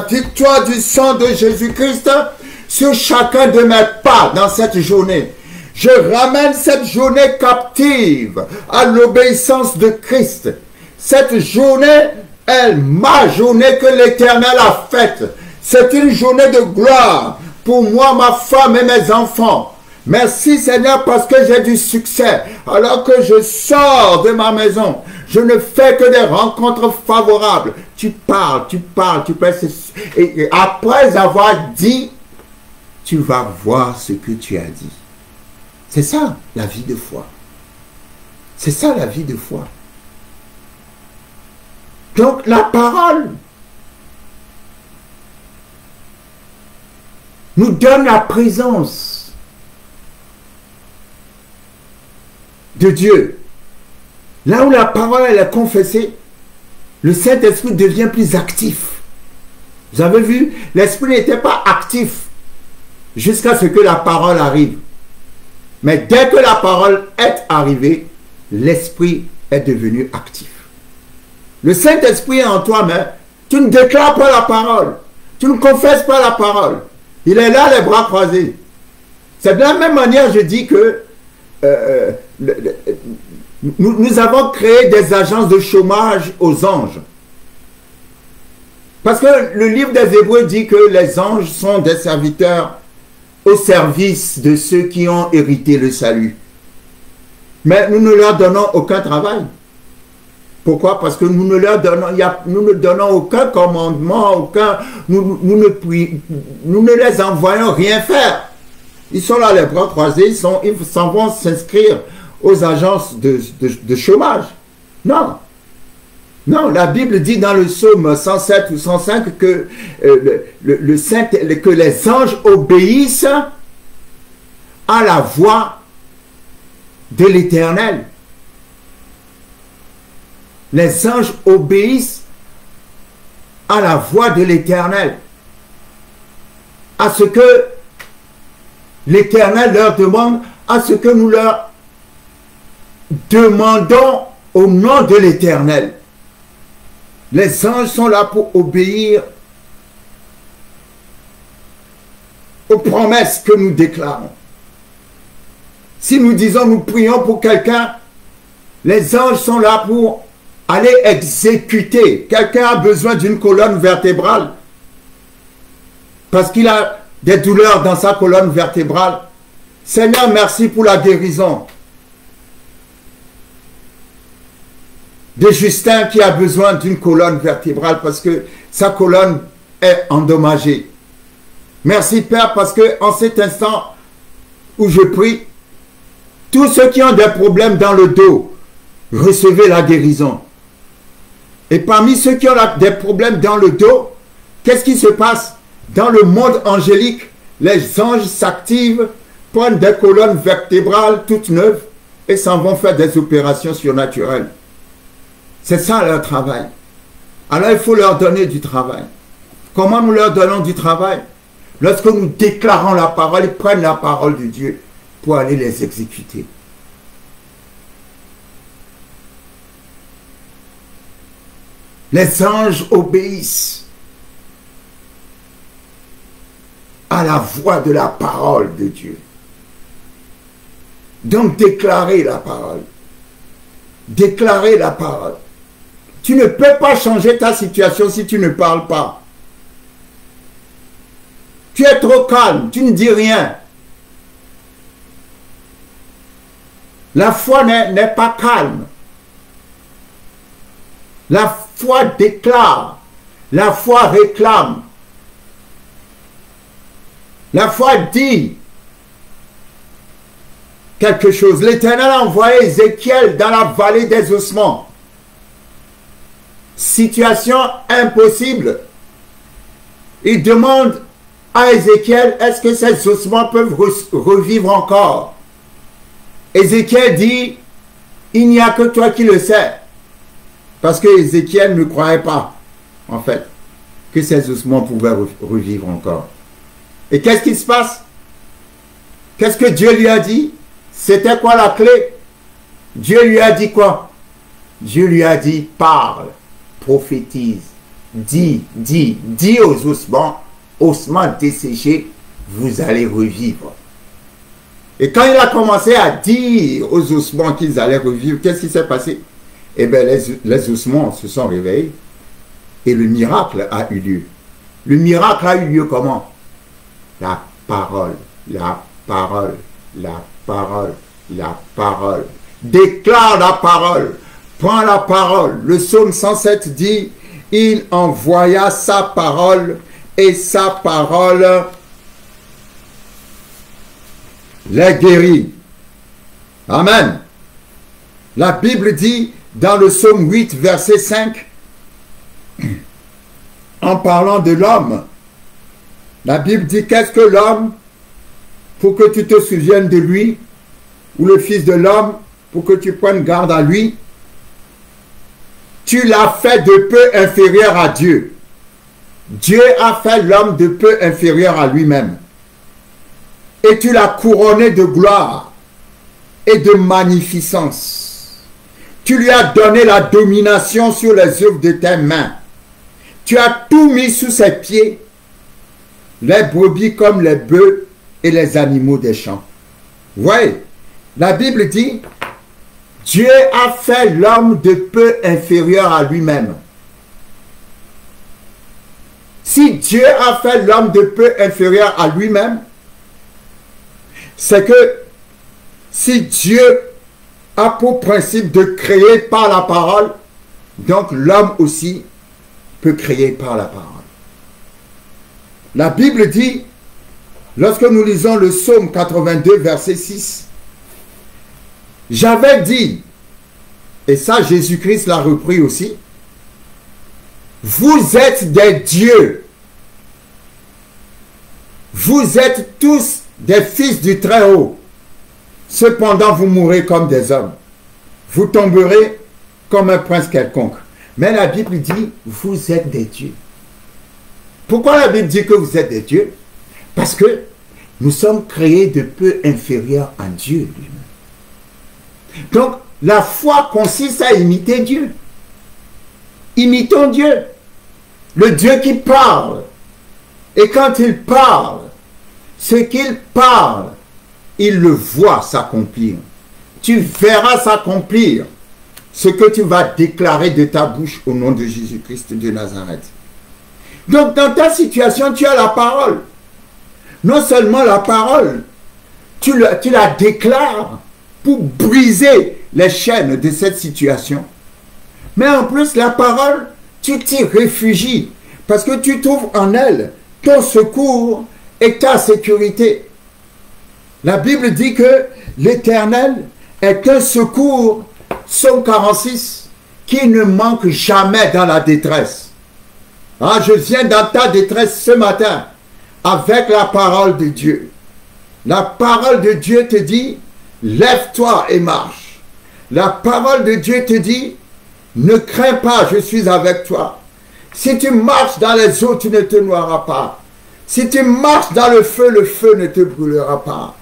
victoire du sang de Jésus-Christ sur chacun de mes pas dans cette journée. Je ramène cette journée captive à l'obéissance de Christ. Cette journée est ma journée que l'Éternel a faite. C'est une journée de gloire pour moi, ma femme et mes enfants. Merci Seigneur parce que j'ai du succès. Alors que je sors de ma maison, je ne fais que des rencontres favorables. Tu parles, tu parles, tu parles. Et après avoir dit, tu vas voir ce que tu as dit. C'est ça la vie de foi. C'est ça la vie de foi. Donc la parole nous donne la présence de Dieu. Là où la parole elle est confessée, le Saint-Esprit devient plus actif. Vous avez vu, l'Esprit n'était pas actif jusqu'à ce que la parole arrive. Mais dès que la parole est arrivée, l'Esprit est devenu actif. Le Saint-Esprit est en toi, mais tu ne déclares pas la parole. Tu ne confesses pas la parole. Il est là, les bras croisés. C'est de la même manière, je dis que nous avons créé des agences de chômage aux anges. Parce que le livre des Hébreux dit que les anges sont des serviteurs au service de ceux qui ont hérité le salut. Mais nous ne leur donnons aucun travail. Pourquoi? Parce que nous ne leur donnons, nous ne donnons aucun commandement, nous ne les envoyons rien faire. Ils sont là les bras croisés, ils s'en vont s'inscrire aux agences de chômage. Non. Non, la Bible dit dans le psaume 107 ou 105 que, que les anges obéissent à la voix de l'Éternel. Les anges obéissent à la voix de l'Éternel. À ce que l'Éternel leur demande, à ce que nous leur demandons au nom de l'Éternel. Les anges sont là pour obéir aux promesses que nous déclarons. Si nous disons, nous prions pour quelqu'un, les anges sont là pour aller exécuter. Quelqu'un a besoin d'une colonne vertébrale parce qu'il a des douleurs dans sa colonne vertébrale. Seigneur, merci pour la guérison de Justin qui a besoin d'une colonne vertébrale parce que sa colonne est endommagée. Merci Père parce que en cet instant où je prie, tous ceux qui ont des problèmes dans le dos, recevez la guérison. Et parmi ceux qui ont des problèmes dans le dos, qu'est-ce qui se passe? Dans le monde angélique, les anges s'activent, prennent des colonnes vertébrales toutes neuves et s'en vont faire des opérations surnaturelles. C'est ça leur travail. Alors il faut leur donner du travail. Comment nous leur donnons du travail? Lorsque nous déclarons la parole, ils prennent la parole de Dieu pour aller les exécuter. Les anges obéissent à la voix de la parole de Dieu. Donc déclarez la parole. Déclarez la parole. Tu ne peux pas changer ta situation si tu ne parles pas. Tu es trop calme, tu ne dis rien. La foi n'est pas calme. La foi déclare. La foi réclame. La foi dit quelque chose. L'Éternel a envoyé Ézéchiel dans la vallée des ossements. Situation impossible. Il demande à Ézéchiel, est-ce que ces ossements peuvent revivre encore? Ézéchiel dit, il n'y a que toi qui le sais. Parce que Ézéchiel ne croyait pas, en fait, que ces ossements pouvaient revivre encore. Et qu'est-ce qui se passe? Qu'est-ce que Dieu lui a dit? C'était quoi la clé? Dieu lui a dit quoi? Dieu lui a dit, parle, prophétise, dis aux ossements desséchés, vous allez revivre. Et quand il a commencé à dire aux ossements qu'ils allaient revivre, qu'est-ce qui s'est passé? Eh bien, les ossements se sont réveillés et le miracle a eu lieu. Le miracle a eu lieu comment? La parole, la parole, la parole, la parole. Déclare la parole. Prends la parole. Le psaume 107 dit, il envoya sa parole et sa parole les guérit. Amen. La Bible dit dans le psaume 8, verset 5, en parlant de l'homme, la Bible dit, qu'est-ce que l'homme pour que tu te souviennes de lui, ou le fils de l'homme pour que tu prennes garde à lui? Tu l'as fait de peu inférieur à Dieu. Dieu a fait l'homme de peu inférieur à lui-même. Et tu l'as couronné de gloire et de magnificence. Tu lui as donné la domination sur les œuvres de tes mains. Tu as tout mis sous ses pieds, les brebis comme les bœufs et les animaux des champs. Vous voyez, la Bible dit, Dieu a fait l'homme de peu inférieur à lui-même. Si Dieu a fait l'homme de peu inférieur à lui-même, c'est que si Dieu a pour principe de créer par la parole, donc l'homme aussi peut créer par la parole. La Bible dit, lorsque nous lisons le psaume 82, verset 6, j'avais dit, et ça Jésus-Christ l'a repris aussi, vous êtes des dieux. Vous êtes tous des fils du Très-Haut. Cependant, vous mourrez comme des hommes. Vous tomberez comme un prince quelconque. Mais la Bible dit, vous êtes des dieux. Pourquoi la Bible dit que vous êtes des dieux? Parce que nous sommes créés de peu inférieurs à Dieu lui-même. Donc, la foi consiste à imiter Dieu. Imitons Dieu. Le Dieu qui parle. Et quand il parle, ce qu'il parle, il le voit s'accomplir. Tu verras s'accomplir ce que tu vas déclarer de ta bouche au nom de Jésus-Christ de Nazareth. Donc, dans ta situation, tu as la parole. Non seulement la parole, tu la déclares pour briser les chaînes de cette situation. Mais en plus, la parole, tu t'y réfugies parce que tu trouves en elle ton secours et ta sécurité. La Bible dit que l'Éternel est un secours, Psaume 46, qui ne manque jamais dans la détresse. Ah, je viens dans ta détresse ce matin avec la parole de Dieu. La parole de Dieu te dit, lève-toi et marche. La parole de Dieu te dit, ne crains pas, je suis avec toi. Si tu marches dans les eaux, tu ne te noieras pas. Si tu marches dans le feu ne te brûlera pas.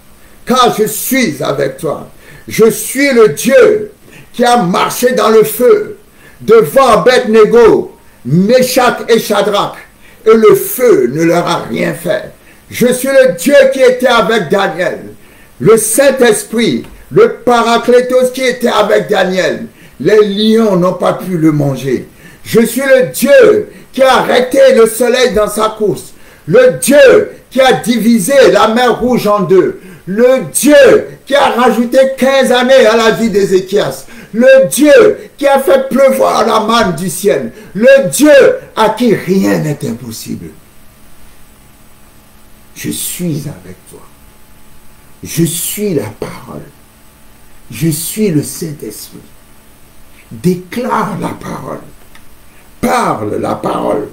Car je suis avec toi. Je suis le Dieu qui a marché dans le feu devant Abed-Nego, Méshach et Shadrach, et le feu ne leur a rien fait. Je suis le Dieu qui était avec Daniel, le Saint-Esprit, le Paraclétos qui était avec Daniel. Les lions n'ont pas pu le manger. Je suis le Dieu qui a arrêté le soleil dans sa course, le Dieu qui a divisé la mer Rouge en deux, le Dieu qui a rajouté 15 années à la vie d'Ézéchias, le Dieu qui a fait pleuvoir la manne du ciel, le Dieu à qui rien n'est impossible. Je suis avec toi. Je suis la parole. Je suis le Saint-Esprit. Déclare la parole. Parle la parole.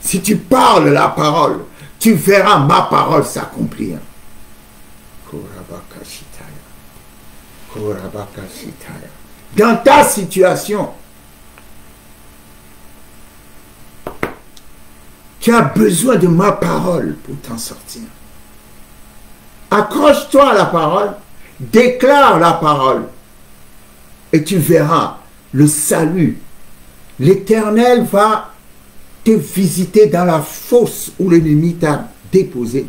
Si tu parles la parole, tu verras ma parole s'accomplir. Dans ta situation, tu as besoin de ma parole pour t'en sortir. Accroche-toi à la parole, déclare la parole et tu verras le salut. L'Éternel va te visiter dans la fosse où l'ennemi t'a déposé.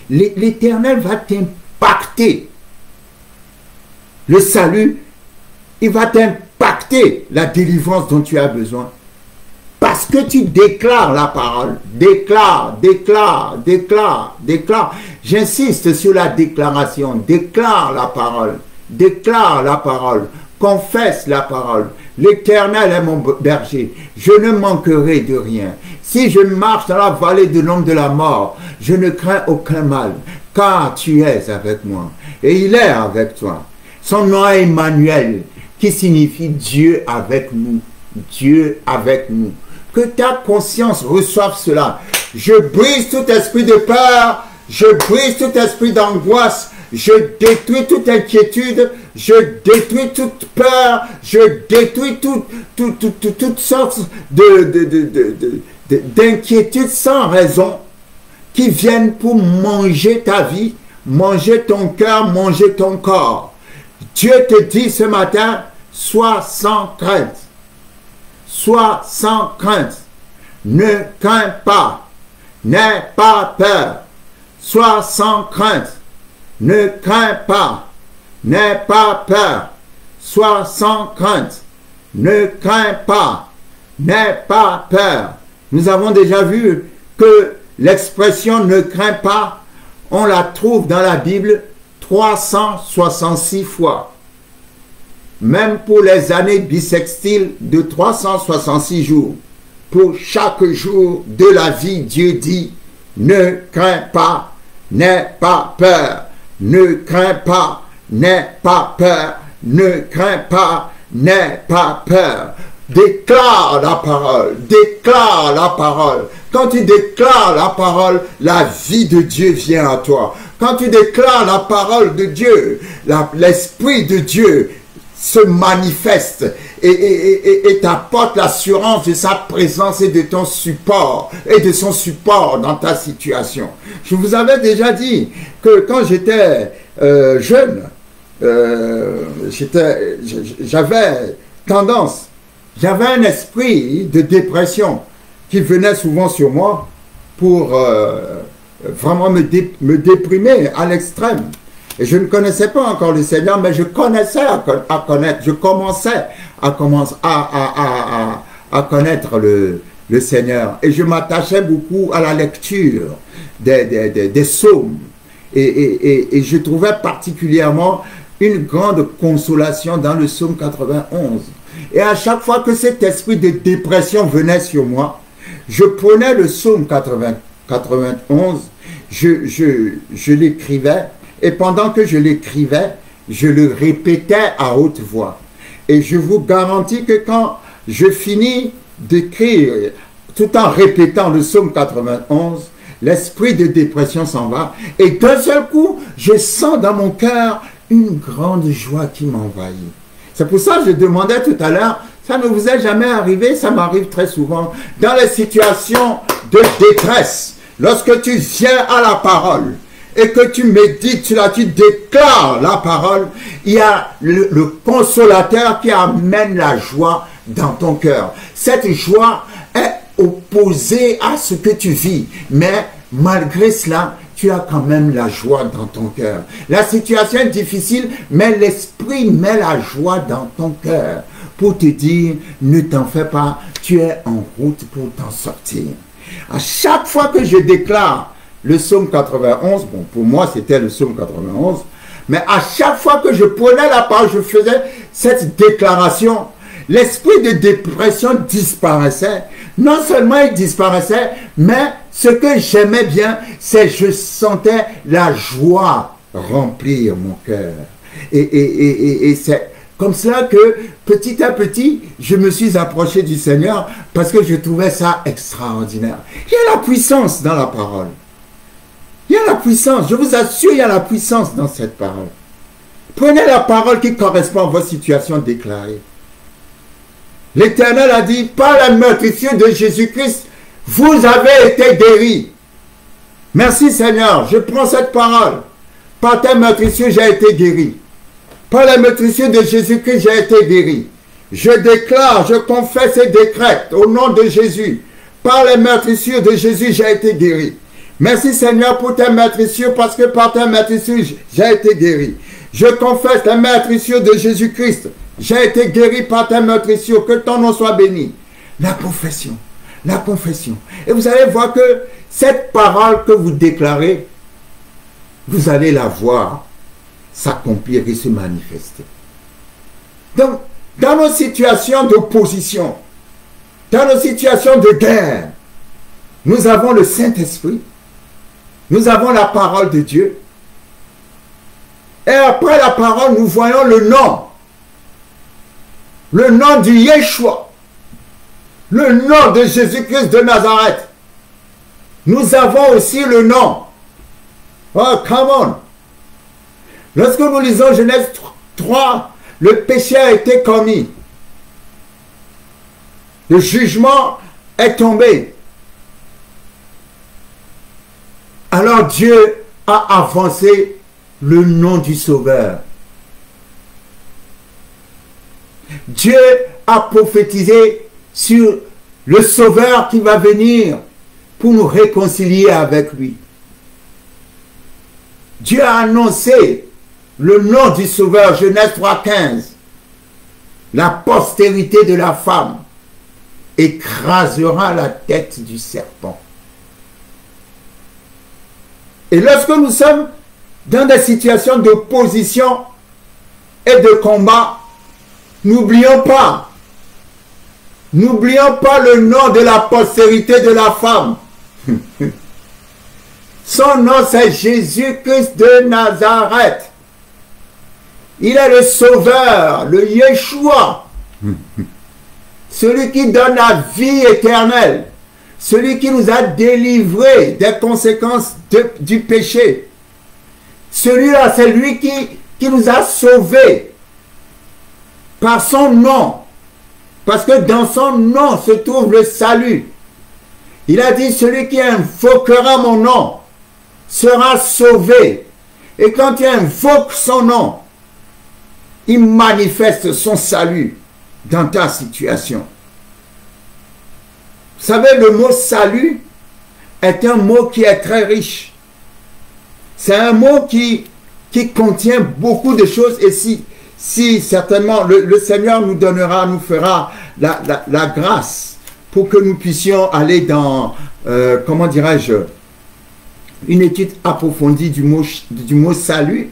L'Éternel va t'impacter. Le salut, il va t'impacter la délivrance dont tu as besoin. Parce que tu déclares la parole. Déclare, déclare, déclare, déclare. J'insiste sur la déclaration. Déclare la parole. Déclare la parole. Confesse la parole. L'Éternel est mon berger. Je ne manquerai de rien. Si je marche dans la vallée de l'ombre de la mort, je ne crains aucun mal, car tu es avec moi. Et il est avec toi. Son nom est Emmanuel, qui signifie Dieu avec nous. Dieu avec nous. Que ta conscience reçoive cela. Je brise tout esprit de peur, je brise tout esprit d'angoisse, je détruis toute inquiétude, je détruis toute peur, je détruis toutes sortes d'inquiétudes sans raison qui viennent pour manger ta vie, manger ton cœur, manger ton corps. Dieu te dit ce matin, sois sans crainte. Sois sans crainte. Ne crains pas. N'aie pas peur. Sois sans crainte. Ne crains pas. N'aie pas peur. Sois sans crainte. Ne crains pas. N'aie pas peur. Nous avons déjà vu que l'expression ne crains pas, on la trouve dans la Bible 366 fois. Même pour les années bissextiles de 366 jours. Pour chaque jour de la vie, Dieu dit, ne crains pas, n'aie pas peur, ne crains pas, n'aie pas peur, ne crains pas, n'aie pas peur. Déclare la parole, déclare la parole. Quand tu déclares la parole, la vie de Dieu vient à toi. Quand tu déclares la parole de Dieu, l'Esprit de Dieu se manifeste et t'apporte l'assurance de sa présence et de ton support et de son support dans ta situation. Je vous avais déjà dit que quand j'étais jeune, j'avais un esprit de dépression qui venait souvent sur moi pour vraiment me déprimer à l'extrême. Et je ne connaissais pas encore le Seigneur, mais je commençais à connaître le Seigneur. Et je m'attachais beaucoup à la lecture des psaumes. Et je trouvais particulièrement une grande consolation dans le psaume 91. Et à chaque fois que cet esprit de dépression venait sur moi, je prenais le psaume 91, je l'écrivais, et pendant que je l'écrivais, je le répétais à haute voix. Et je vous garantis que quand je finis d'écrire, tout en répétant le psaume 91, l'esprit de dépression s'en va. Et d'un seul coup, je sens dans mon cœur une grande joie qui m'envahit. C'est pour ça que je demandais tout à l'heure, ça ne vous est jamais arrivé, ça m'arrive très souvent, dans les situations de détresse, lorsque tu viens à la parole, et que tu médites, tu déclares la parole, il y a le consolateur qui amène la joie dans ton cœur. Cette joie est opposée à ce que tu vis, mais malgré cela, tu as quand même la joie dans ton cœur. La situation est difficile, mais l'esprit met la joie dans ton cœur pour te dire, ne t'en fais pas, tu es en route pour t'en sortir. À chaque fois que je déclare le psaume 91, bon, pour moi c'était le psaume 91, mais à chaque fois que je prenais la parole, je faisais cette déclaration, l'esprit de dépression disparaissait. Non seulement il disparaissait, mais ce que j'aimais bien, c'est que je sentais la joie remplir mon cœur. Et c'est comme cela que petit à petit, je me suis approché du Seigneur parce que je trouvais ça extraordinaire. Il y a la puissance dans la parole. Il y a la puissance, je vous assure, il y a la puissance dans cette parole. Prenez la parole qui correspond à votre situation déclarée. L'Éternel a dit, par la meurtrissure de Jésus-Christ, vous avez été guéris. Merci Seigneur, je prends cette parole. Par ta meurtrissure, j'ai été guéri. Par la meurtrissure de Jésus-Christ, j'ai été guéri. Je déclare, je confesse et décrète au nom de Jésus. Par la meurtrissure de Jésus, j'ai été guéri. Merci Seigneur pour ta meurtrissure, parce que par ta meurtrissure, j'ai été guéri. Je confesse la meurtrissure de Jésus-Christ. J'ai été guéri par ta meurtrissure, que ton nom soit béni. La confession, la confession. Et vous allez voir que cette parole que vous déclarez, vous allez la voir s'accomplir et se manifester. Donc, dans nos situations d'opposition, dans nos situations de guerre, nous avons le Saint-Esprit, nous avons la parole de Dieu, et après la parole, nous voyons le nom du Yeshua, le nom de Jésus-Christ de Nazareth. Nous avons aussi le nom. Oh, come on. Lorsque nous lisons Genèse 3, le péché a été commis. Le jugement est tombé. Alors Dieu a avancé le nom du Sauveur. Dieu a prophétisé sur le Sauveur qui va venir pour nous réconcilier avec lui. Dieu a annoncé le nom du Sauveur, Genèse 3,15. La postérité de la femme écrasera la tête du serpent. Et lorsque nous sommes dans des situations d'opposition et de combat, n'oublions pas le nom de la postérité de la femme. Son nom, c'est Jésus-Christ de Nazareth. Il est le Sauveur, le Yeshua, celui qui donne la vie éternelle, celui qui nous a délivrés des conséquences du péché. Celui-là, c'est lui qui nous a sauvés par son nom. Parce que dans son nom se trouve le salut. Il a dit, celui qui invoquera mon nom sera sauvé. Et quand tu invoques son nom, il manifeste son salut dans ta situation. Vous savez, le mot salut est un mot qui est très riche. C'est un mot qui contient beaucoup de choses. Et si certainement le Seigneur nous fera la grâce pour que nous puissions aller dans, comment dirais-je, une étude approfondie du mot salut.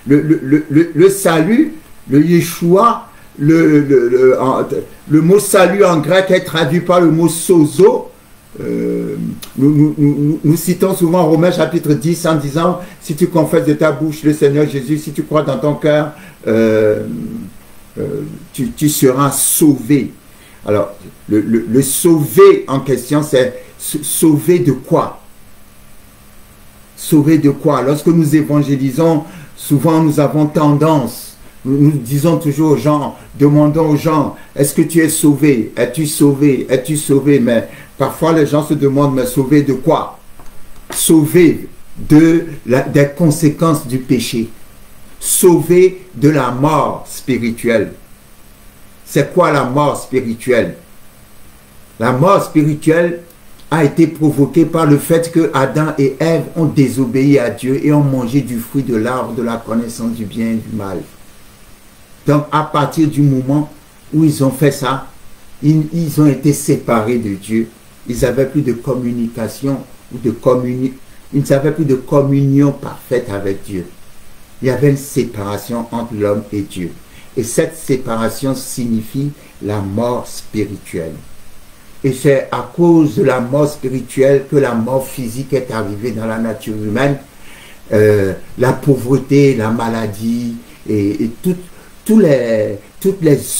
Le salut, le Yeshua, le mot salut en grec est traduit par le mot sozo. Nous citons souvent Romains chapitre 10 en disant, si tu confesses de ta bouche le Seigneur Jésus, si tu crois dans ton cœur, tu seras sauvé. Alors, le sauver en question, c'est sauver de quoi? Sauver de quoi? Lorsque nous évangélisons, souvent nous avons tendance, nous disons toujours aux gens, demandons aux gens, est-ce que tu es sauvé? Es-tu sauvé? Es-tu sauvé? Mais parfois les gens se demandent, mais sauvé de quoi? Sauvé des conséquences du péché. Sauvé de la mort spirituelle. C'est quoi la mort spirituelle? La mort spirituelle a été provoquée par le fait que Adam et Ève ont désobéi à Dieu et ont mangé du fruit de l'arbre de la connaissance du bien et du mal. Donc à partir du moment où ils ont fait ça, ils ont été séparés de Dieu. Ils n'avaient plus de communication ou ils n'avaient plus de communion parfaite avec Dieu. Il y avait une séparation entre l'homme et Dieu. Et cette séparation signifie la mort spirituelle. Et c'est à cause de la mort spirituelle que la mort physique est arrivée dans la nature humaine. La pauvreté, la maladie et toutes les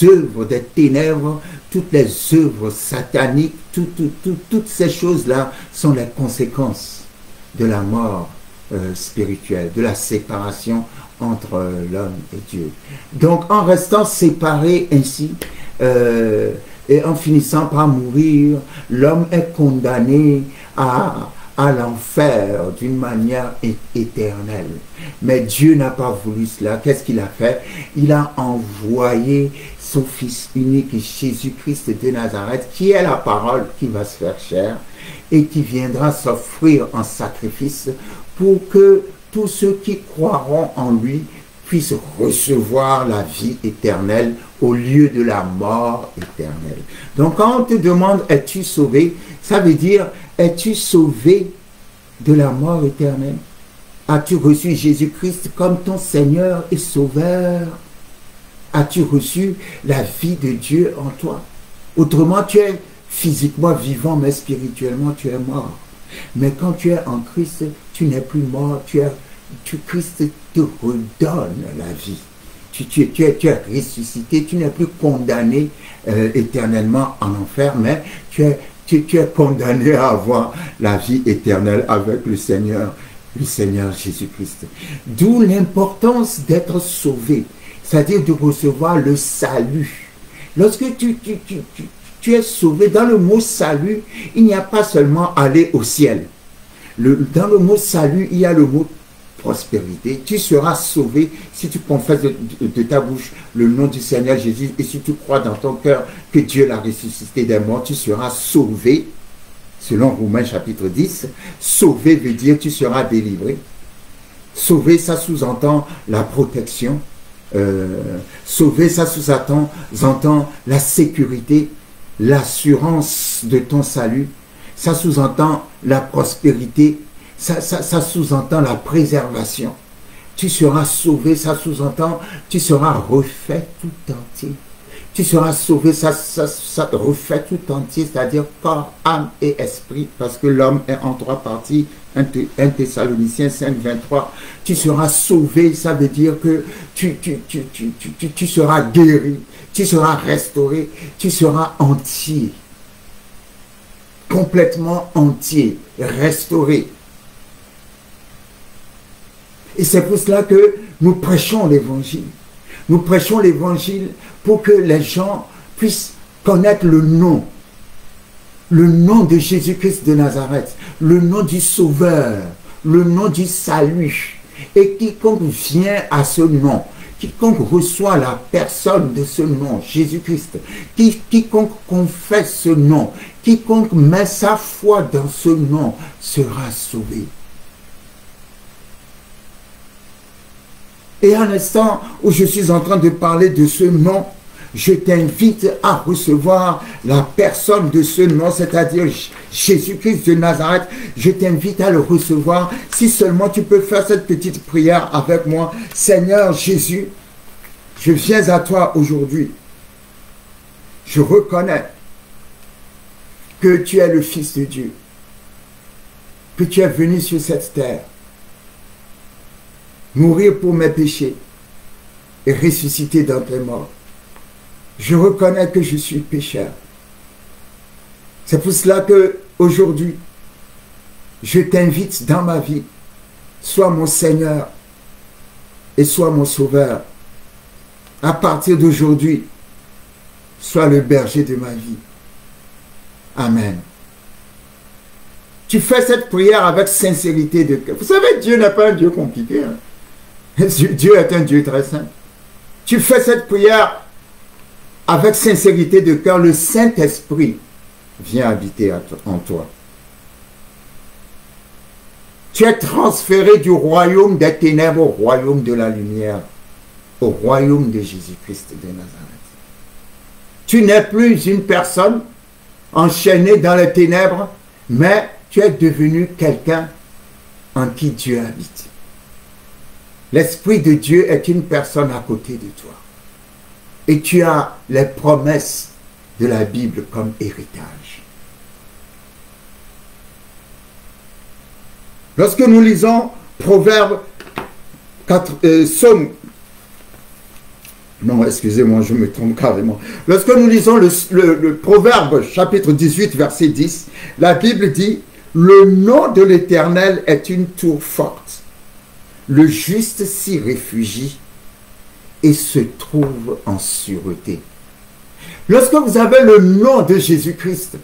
œuvres des ténèbres, toutes les œuvres sataniques, toutes ces choses-là sont les conséquences de la mort spirituelle, de la séparation entre l'homme et Dieu. Donc en restant séparés ainsi, et en finissant par mourir, l'homme est condamné à l'enfer d'une manière éternelle. Mais Dieu n'a pas voulu cela. Qu'est-ce qu'il a fait? Il a envoyé son Fils unique, Jésus-Christ de Nazareth, qui est la parole qui va se faire chair et qui viendra s'offrir en sacrifice pour que tous ceux qui croiront en lui puissent recevoir la vie éternelle au lieu de la mort éternelle. Donc quand on te demande, es-tu sauvé? Ça veut dire, es-tu sauvé de la mort éternelle? As-tu reçu Jésus-Christ comme ton Seigneur et Sauveur? As-tu reçu la vie de Dieu en toi? Autrement, tu es physiquement vivant, mais spirituellement, tu es mort. Mais quand tu es en Christ, tu n'es plus mort, Christ te redonne la vie. Tu es ressuscité, tu n'es plus condamné éternellement en enfer, mais tu es condamné à avoir la vie éternelle avec le Seigneur Jésus-Christ. D'où l'importance d'être sauvé, c'est-à-dire de recevoir le salut. Lorsque tu es sauvé, dans le mot salut, il n'y a pas seulement aller au ciel. Dans le mot salut, il y a le mot prospérité. Tu seras sauvé si tu confesses de ta bouche le nom du Seigneur Jésus et si tu crois dans ton cœur que Dieu l'a ressuscité des morts, tu seras sauvé. Selon Romains chapitre 10, sauvé veut dire tu seras délivré. Sauvé, ça sous-entend la protection. Sauvé, ça sous-entend la sécurité, l'assurance de ton salut. Ça sous-entend la prospérité. Ça sous-entend la préservation. Tu seras sauvé, ça sous-entend, tu seras refait tout entier. Tu seras sauvé, ça refait tout entier, c'est-à-dire corps, âme et esprit, parce que l'homme est en trois parties, 1 Thessaloniciens 5, 23. Tu seras sauvé, ça veut dire que tu seras guéri, tu seras restauré, tu seras entier. Complètement entier, restauré. Et c'est pour cela que nous prêchons l'évangile. Nous prêchons l'évangile pour que les gens puissent connaître le nom de Jésus-Christ de Nazareth, le nom du Sauveur, le nom du salut. Et quiconque vient à ce nom, quiconque reçoit la personne de ce nom, Jésus-Christ, quiconque confesse ce nom, quiconque met sa foi dans ce nom, sera sauvé. Et à l'instant où je suis en train de parler de ce nom, je t'invite à recevoir la personne de ce nom, c'est-à-dire Jésus-Christ de Nazareth. Je t'invite à le recevoir. Si seulement tu peux faire cette petite prière avec moi. Seigneur Jésus, je viens à toi aujourd'hui. Je reconnais que tu es le Fils de Dieu, que tu es venu sur cette terre, mourir pour mes péchés et ressusciter d'entre les morts. Je reconnais que je suis pécheur. C'est pour cela que aujourd'hui, je t'invite dans ma vie. Sois mon Seigneur et sois mon Sauveur. À partir d'aujourd'hui, sois le berger de ma vie. Amen. Tu fais cette prière avec sincérité de cœur. Vous savez, Dieu n'est pas un Dieu compliqué. Hein? Dieu est un Dieu très simple. Tu fais cette prière avec sincérité de cœur. Le Saint-Esprit vient habiter en toi. Tu es transféré du royaume des ténèbres au royaume de la lumière, au royaume de Jésus-Christ de Nazareth. Tu n'es plus une personne enchaînée dans les ténèbres, mais tu es devenu quelqu'un en qui Dieu habite. L'Esprit de Dieu est une personne à côté de toi. Et tu as les promesses de la Bible comme héritage. Lorsque nous lisons Proverbe 4, Psaume, non, excusez-moi, je me trompe carrément. Lorsque nous lisons le Proverbe chapitre 18, verset 10, la Bible dit « Le nom de l'Éternel est une tour forte. Le juste s'y réfugie et se trouve en sûreté. » Lorsque vous avez le nom de Jésus-Christ,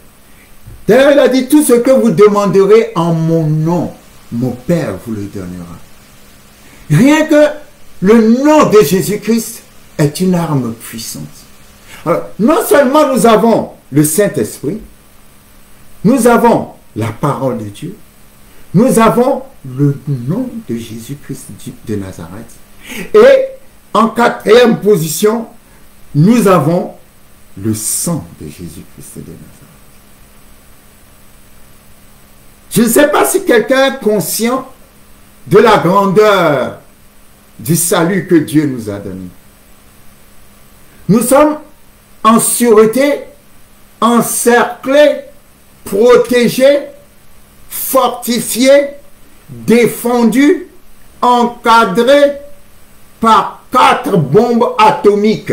d'ailleurs il a dit « Tout ce que vous demanderez en mon nom, mon Père vous le donnera. » Rien que le nom de Jésus-Christ est une arme puissante. Alors, non seulement nous avons le Saint-Esprit, nous avons la parole de Dieu, nous avons le nom de Jésus-Christ de Nazareth. Et en quatrième position, nous avons le sang de Jésus-Christ de Nazareth. Je ne sais pas si quelqu'un est conscient de la grandeur du salut que Dieu nous a donné. Nous sommes en sûreté, encerclés, protégés, fortifiés, défendus, encadrés par 4 bombes atomiques.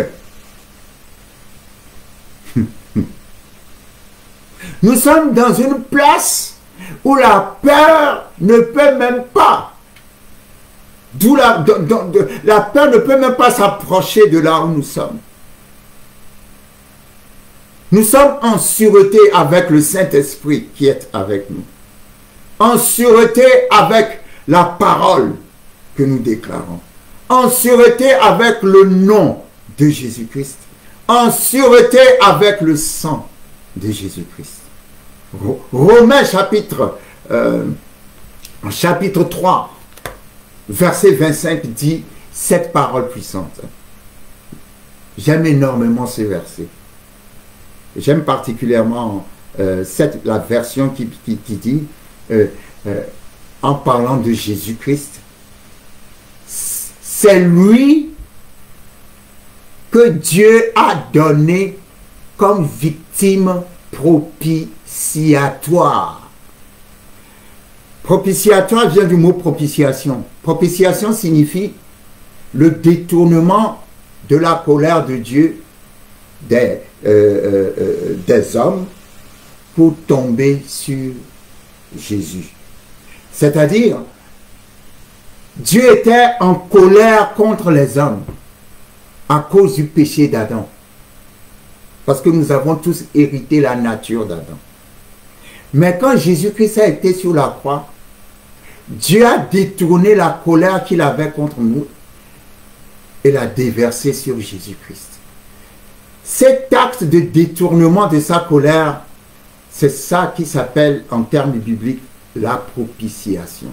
Nous sommes dans une place où la peur ne peut même pas, la peur ne peut même pas s'approcher de là où nous sommes. Nous sommes en sûreté avec le Saint-Esprit qui est avec nous. En sûreté avec la parole que nous déclarons. En sûreté avec le nom de Jésus-Christ. En sûreté avec le sang de Jésus-Christ. Romains chapitre 3, verset 25 dit cette parole puissante. J'aime énormément ce verset. J'aime particulièrement la version qui dit, en parlant de Jésus-Christ, c'est lui que Dieu a donné comme victime propitiatoire. Propitiatoire vient du mot propitiation. Propitiation signifie le détournement de la colère de Dieu des hommes pour tomber sur Jésus. C'est-à-dire, Dieu était en colère contre les hommes à cause du péché d'Adam. Parce que nous avons tous hérité la nature d'Adam. Mais quand Jésus-Christ a été sur la croix, Dieu a détourné la colère qu'il avait contre nous et l'a déversée sur Jésus-Christ. Cet acte de détournement de sa colère, c'est ça qui s'appelle en termes bibliques la propitiation.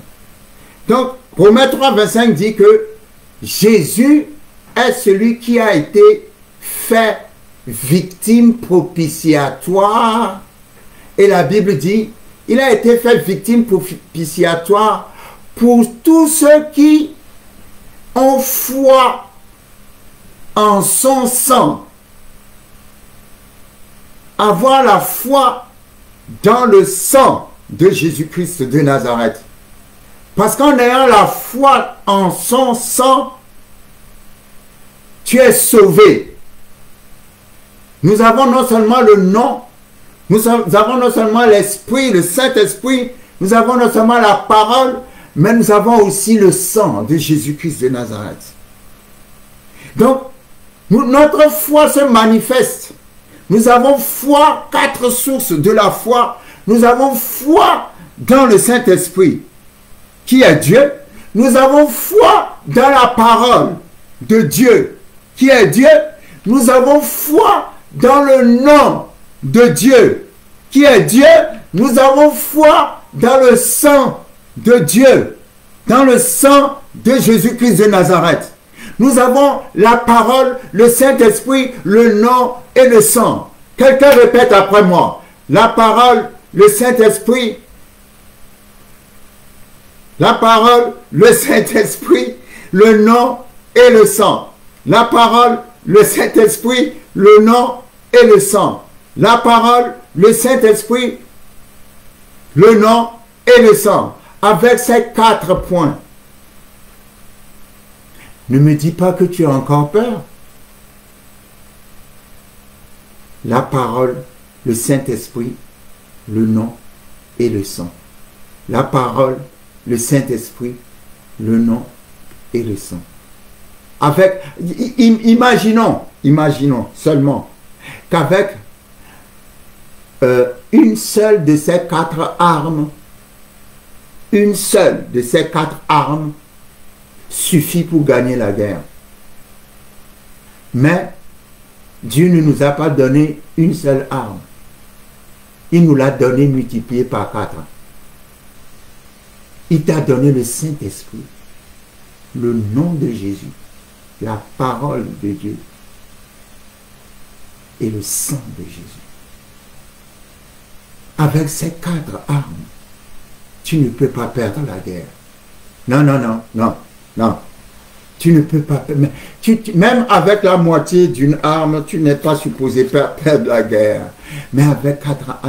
Donc, Romains 3, 25 dit que Jésus est celui qui a été fait victime propitiatoire. Et la Bible dit, il a été fait victime propitiatoire pour tous ceux qui ont foi en son sang. Avoir la foi dans le sang de Jésus-Christ de Nazareth. Parce qu'en ayant la foi en son sang, tu es sauvé. Nous avons non seulement le nom, nous avons non seulement l'Esprit, le Saint-Esprit, nous avons non seulement la parole, mais nous avons aussi le sang de Jésus-Christ de Nazareth. Donc, notre foi se manifeste. Nous avons foi, 4 sources de la foi. Nous avons foi dans le Saint-Esprit, qui est Dieu. Nous avons foi dans la parole de Dieu, qui est Dieu. Nous avons foi dans le nom de Dieu, qui est Dieu. Nous avons foi dans le sang de Dieu, dans le sang de Jésus-Christ de Nazareth. Nous avons la parole, le Saint-Esprit, le nom et le sang. Quelqu'un répète après moi. La parole, le Saint-Esprit, la parole, le Saint-Esprit, le nom et le sang. La parole, le Saint-Esprit, le nom et le sang. La parole, le Saint-Esprit, le nom et le sang. Avec ces 4 points. Ne me dis pas que tu as encore peur. La parole, le Saint-Esprit, le nom et le sang. La parole, le Saint-Esprit, le nom et le sang. Avec, imaginons seulement qu'avec une seule de ces 4 armes, suffit pour gagner la guerre. Mais Dieu ne nous a pas donné une seule arme. Il nous l'a donné multiplié par 4. Il t'a donné le Saint-Esprit, le nom de Jésus, la parole de Dieu et le sang de Jésus. Avec ces 4 armes, tu ne peux pas perdre la guerre. Non, non, non, non. Non, tu ne peux pas. Même avec la moitié d'une arme, tu n'es pas supposé perdre la guerre. Mais avec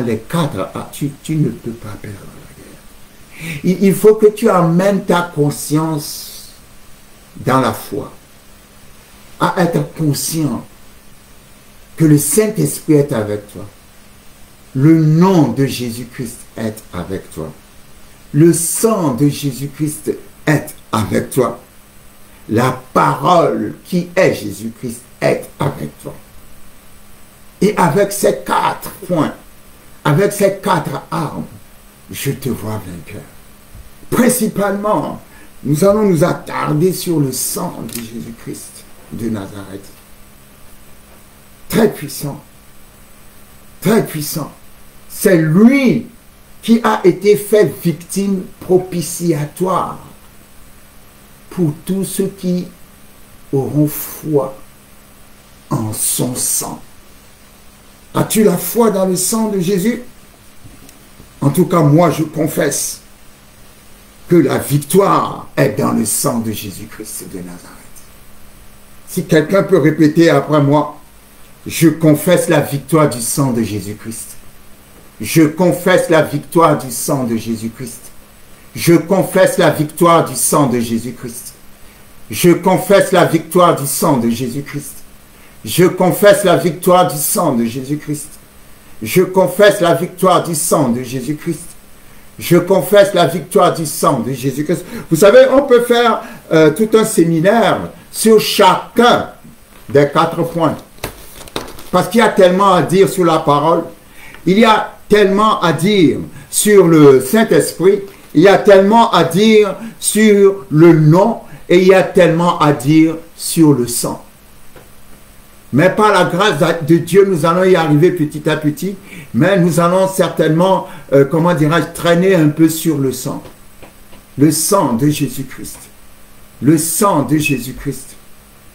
les 4 armes, tu ne peux pas perdre la guerre. Il faut que tu amènes ta conscience dans la foi, à être conscient que le Saint-Esprit est avec toi. Le nom de Jésus-Christ est avec toi. Le sang de Jésus-Christ est avec toi. La parole qui est Jésus-Christ est avec toi. Et avec ces 4 points, avec ces 4 armes, je te vois vainqueur. Principalement, nous allons nous attarder sur le sang de Jésus-Christ de Nazareth. Très puissant. Très puissant. C'est lui qui a été fait victime propitiatoire pour tous ceux qui auront foi en son sang. As-tu la foi dans le sang de Jésus? En tout cas, moi, je confesse que la victoire est dans le sang de Jésus-Christ de Nazareth. Si quelqu'un peut répéter après moi, je confesse la victoire du sang de Jésus-Christ. Je confesse la victoire du sang de Jésus-Christ. Je confesse la victoire du sang de Jésus-Christ. Je confesse la victoire du sang de Jésus-Christ. Je confesse la victoire du sang de Jésus-Christ. Je confesse la victoire du sang de Jésus-Christ. Je confesse la victoire du sang de Jésus-Christ. Vous savez, on peut faire tout un séminaire sur chacun des 4 points. Parce qu'il y a tellement à dire sur la parole. Il y a tellement à dire sur le Saint-Esprit. Il y a tellement à dire sur le nom et il y a tellement à dire sur le sang. Mais par la grâce de Dieu, nous allons y arriver petit à petit, mais nous allons certainement, comment dirais-je, traîner un peu sur le sang. Le sang de Jésus-Christ. Le sang de Jésus-Christ.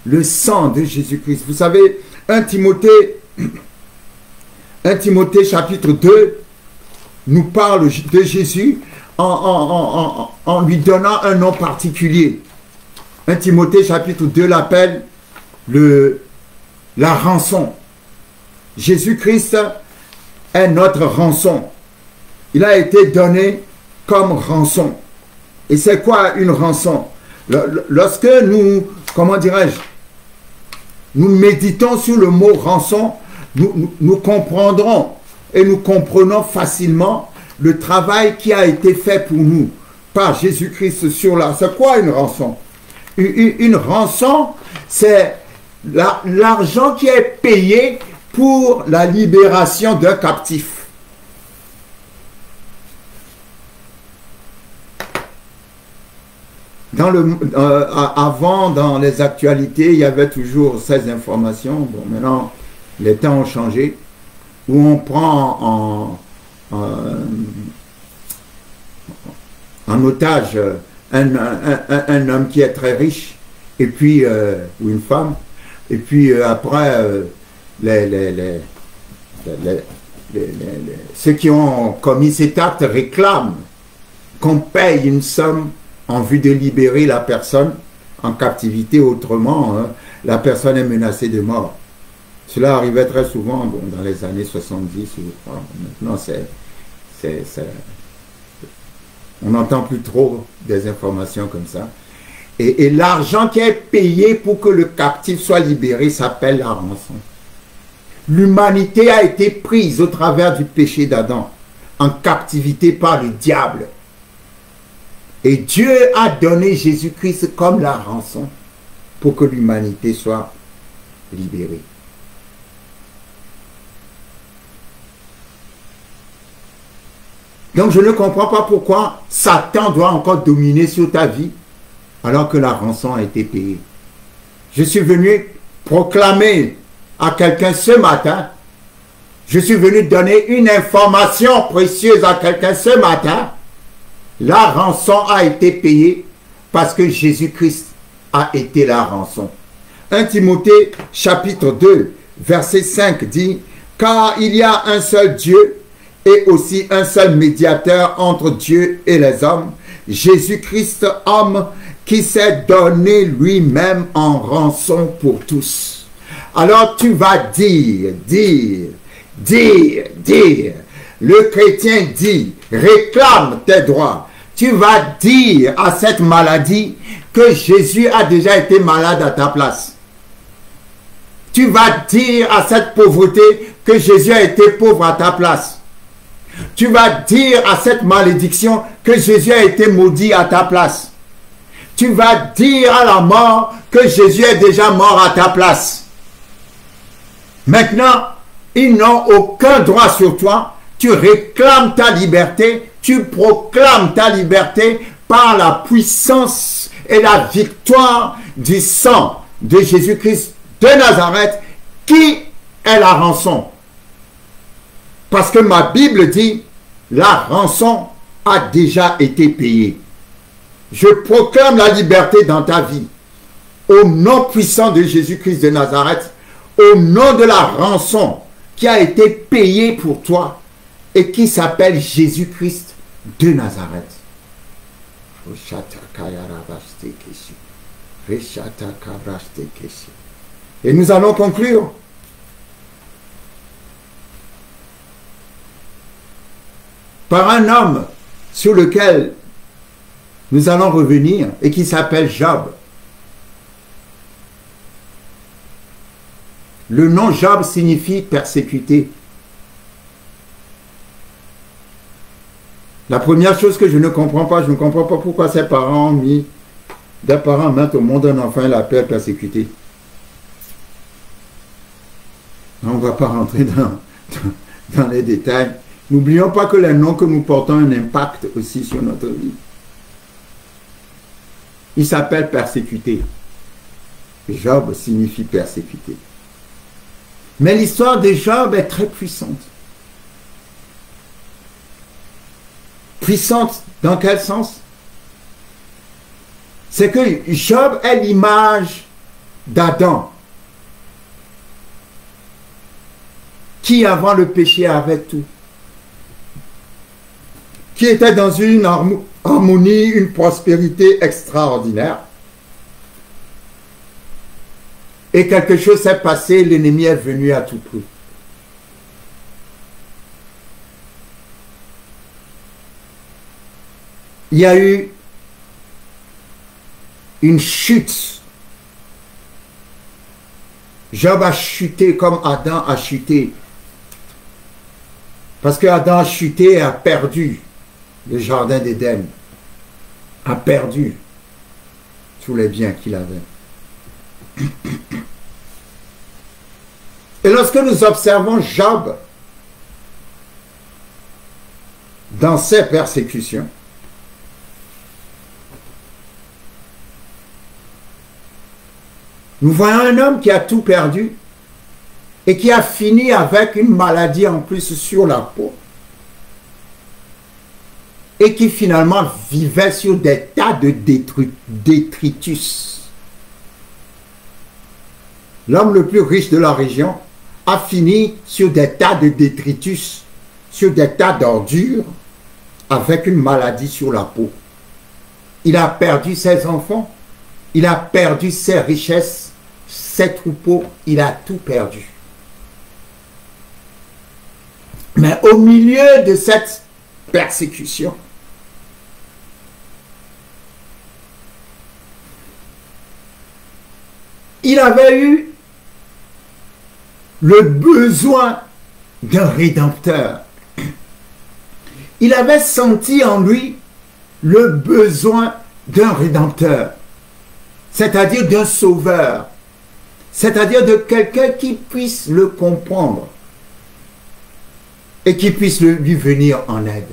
Le sang de Jésus-Christ. Vous savez, 1 Timothée 1 Timothée chapitre 2 nous parle de Jésus en lui donnant un nom particulier. 1 Timothée chapitre 2 l'appelle la rançon. Jésus-Christ est notre rançon. Il a été donné comme rançon. Et c'est quoi une rançon? Lorsque nous, comment dirais-je, nous méditons sur le mot rançon, nous comprendrons et nous comprenons facilement le travail qui a été fait pour nous par Jésus-Christ sur la... C'est quoi une rançon? Une rançon, c'est l'argent qui est payé pour la libération d'un captif. Avant, dans les actualités, il y avait toujours ces informations. Bon, maintenant, les temps ont changé. Où on prend en otage un homme qui est très riche, et puis, ou une femme, et puis après, ceux qui ont commis cet acte réclament qu'on paye une somme en vue de libérer la personne en captivité. Autrement, hein, la personne est menacée de mort. Cela arrivait très souvent dans les années 70. Maintenant, on n'entend plus trop des informations comme ça. Et l'argent qui est payé pour que le captif soit libéré s'appelle la rançon. L'humanité a été prise au travers du péché d'Adam, en captivité par le diable. Et Dieu a donné Jésus-Christ comme la rançon pour que l'humanité soit libérée. Donc je ne comprends pas pourquoi Satan doit encore dominer sur ta vie alors que la rançon a été payée. Je suis venu proclamer à quelqu'un ce matin, je suis venu donner une information précieuse à quelqu'un ce matin. La rançon a été payée parce que Jésus-Christ a été la rançon. 1 Timothée chapitre 2 verset 5 dit « Car il y a un seul Dieu et aussi un seul médiateur entre Dieu et les hommes, Jésus-Christ, homme, qui s'est donné lui-même en rançon pour tous. » Alors tu vas dire, le chrétien dit, réclame tes droits. Tu vas dire à cette maladie que Jésus a déjà été malade à ta place. Tu vas dire à cette pauvreté que Jésus a été pauvre à ta place. Tu vas dire à cette malédiction que Jésus a été maudit à ta place. Tu vas dire à la mort que Jésus est déjà mort à ta place. Maintenant, ils n'ont aucun droit sur toi. Tu réclames ta liberté, tu proclames ta liberté par la puissance et la victoire du sang de Jésus-Christ de Nazareth, qui est la rançon. Parce que ma Bible dit, la rançon a déjà été payée. Je proclame la liberté dans ta vie. Au nom puissant de Jésus-Christ de Nazareth, au nom de la rançon qui a été payée pour toi et qui s'appelle Jésus-Christ de Nazareth. Et nous allons conclure. Par un homme sur lequel nous allons revenir et qui s'appelle Job. Le nom Job signifie persécuté. La première chose que je ne comprends pas pourquoi ses parents ont mis, des parents mettent au monde un enfant et l'appellent persécuté. On ne va pas rentrer dans les détails. N'oublions pas que les noms que nous portons ont un impact aussi sur notre vie. Il s'appelle persécuté. Job signifie persécuté. Mais l'histoire de Job est très puissante. Puissante dans quel sens? C'est que Job est l'image d'Adam. qui avant le péché avait tout, qui était dans une harmonie, une prospérité extraordinaire. Et quelque chose s'est passé, l'ennemi est venu à tout prix. Il y a eu une chute. Job a chuté comme Adam a chuté. Parce que Adam a chuté et a perdu le jardin d'Éden. A perdu tous les biens qu'il avait. Et lorsque nous observons Job dans ses persécutions, nous voyons un homme qui a tout perdu et qui a fini avec une maladie en plus sur la peau et qui finalement vivait sur des tas de détritus. L'homme le plus riche de la région a fini sur des tas de détritus, sur des tas d'ordures, avec une maladie sur la peau. Il a perdu ses enfants, il a perdu ses richesses, ses troupeaux, il a tout perdu. Mais au milieu de cette persécution, il avait eu le besoin d'un rédempteur. Il avait senti en lui le besoin d'un rédempteur, c'est-à-dire d'un sauveur, c'est-à-dire de quelqu'un qui puisse le comprendre et qui puisse lui venir en aide.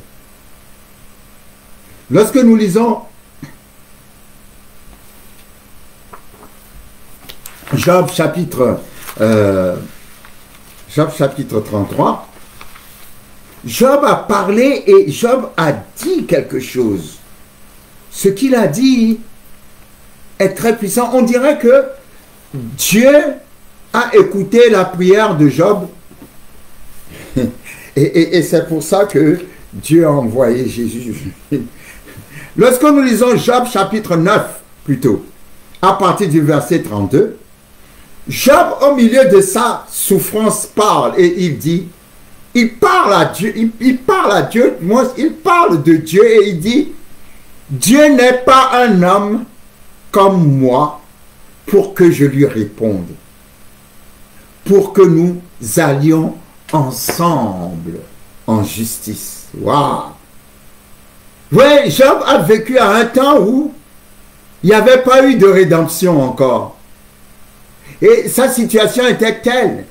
Lorsque nous lisons Job chapitre 33, Job a parlé et Job a dit quelque chose. Ce qu'il a dit est très puissant. On dirait que Dieu a écouté la prière de Job et c'est pour ça que Dieu a envoyé Jésus. Lorsque nous lisons Job chapitre 9 plutôt, à partir du verset 32, Job, au milieu de sa souffrance, parle et il dit, il parle à Dieu, il parle à Dieu, il parle de Dieu et il dit, Dieu n'est pas un homme comme moi pour que je lui réponde, pour que nous allions ensemble en justice. Waouh! Oui, Job a vécu à un temps où il n'y avait pas eu de rédemption encore. Et sa situation était telle.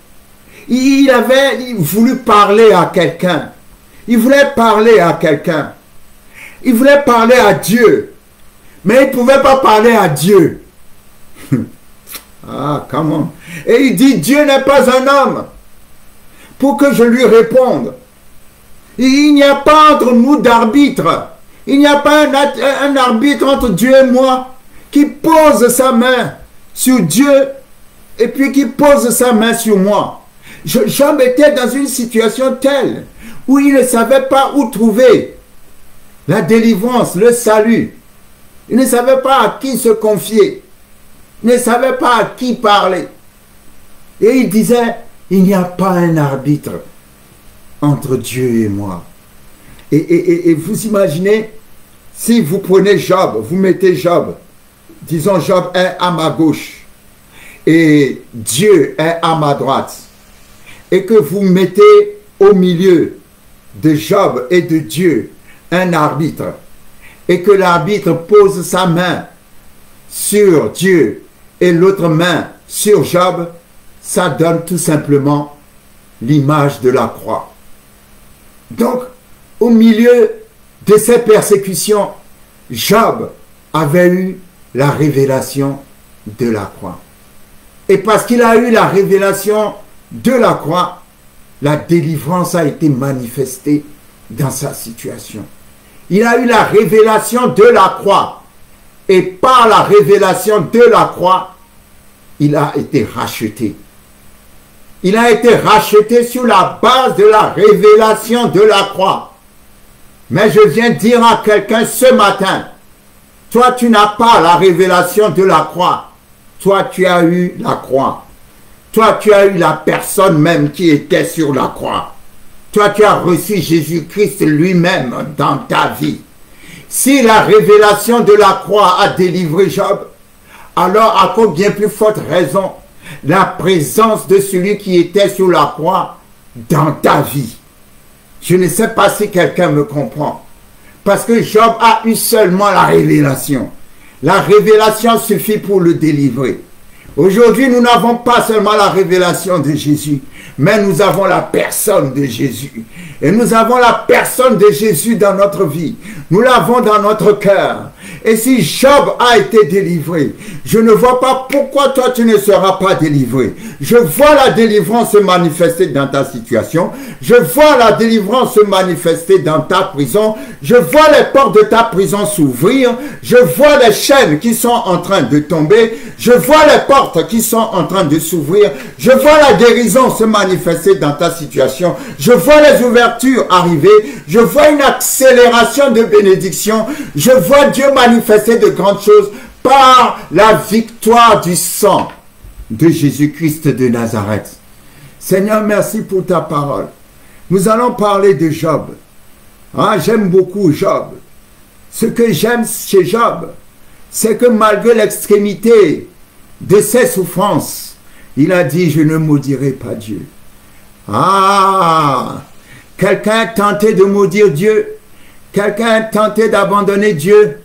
Il avait voulu parler à quelqu'un. Il voulait parler à quelqu'un. Il voulait parler à Dieu. Mais il ne pouvait pas parler à Dieu. Ah, comment? Et il dit, Dieu n'est pas un homme pour que je lui réponde. Il n'y a pas entre nous d'arbitre. Il n'y a pas un arbitre entre Dieu et moi qui pose sa main sur Dieu et puis qui pose sa main sur moi. Job était dans une situation telle où il ne savait pas où trouver la délivrance, le salut. Il ne savait pas à qui se confier. Il ne savait pas à qui parler. Et il disait, il n'y a pas un arbitre entre Dieu et moi. Et vous imaginez, si vous prenez Job, vous mettez Job, disons Job est à ma gauche, et Dieu est à ma droite, et que vous mettez au milieu de Job et de Dieu un arbitre, et que l'arbitre pose sa main sur Dieu et l'autre main sur Job, ça donne tout simplement l'image de la croix. Donc, au milieu de ces persécutions, Job avait eu la révélation de la croix. Et parce qu'il a eu la révélation de la croix, la délivrance a été manifestée dans sa situation. Il a eu la révélation de la croix. Et par la révélation de la croix, il a été racheté. Il a été racheté sur la base de la révélation de la croix. Mais je viens dire à quelqu'un ce matin, toi tu n'as pas la révélation de la croix. Toi tu as eu la croix. Toi tu as eu la personne même qui était sur la croix. Toi tu as reçu Jésus-Christ lui-même dans ta vie. Si la révélation de la croix a délivré Job, alors à combien plus forte raison la présence de celui qui était sur la croix dans ta vie. Je ne sais pas si quelqu'un me comprend. Parce que Job a eu seulement la révélation. La révélation suffit pour le délivrer. Aujourd'hui, nous n'avons pas seulement la révélation de Jésus, mais nous avons la personne de Jésus. Et nous avons la personne de Jésus dans notre vie. Nous l'avons dans notre cœur. Et si Job a été délivré, je ne vois pas pourquoi toi tu ne seras pas délivré. Je vois la délivrance se manifester dans ta situation. Je vois la délivrance se manifester dans ta prison. Je vois les portes de ta prison s'ouvrir. Je vois les chaînes qui sont en train de tomber. Je vois les portes qui sont en train de s'ouvrir. Je vois la guérison se manifester dans ta situation. Je vois les ouvertures arriver. Je vois une accélération de bénédiction. Je vois Dieu manifester de grandes choses par la victoire du sang de Jésus-Christ de Nazareth. Seigneur, merci pour ta parole. Nous allons parler de Job. Ah, j'aime beaucoup Job. Ce que j'aime chez Job, c'est que malgré l'extrémité de ses souffrances, il a dit, je ne maudirai pas Dieu. Ah, quelqu'un tenté de maudire Dieu, quelqu'un tenté d'abandonner Dieu.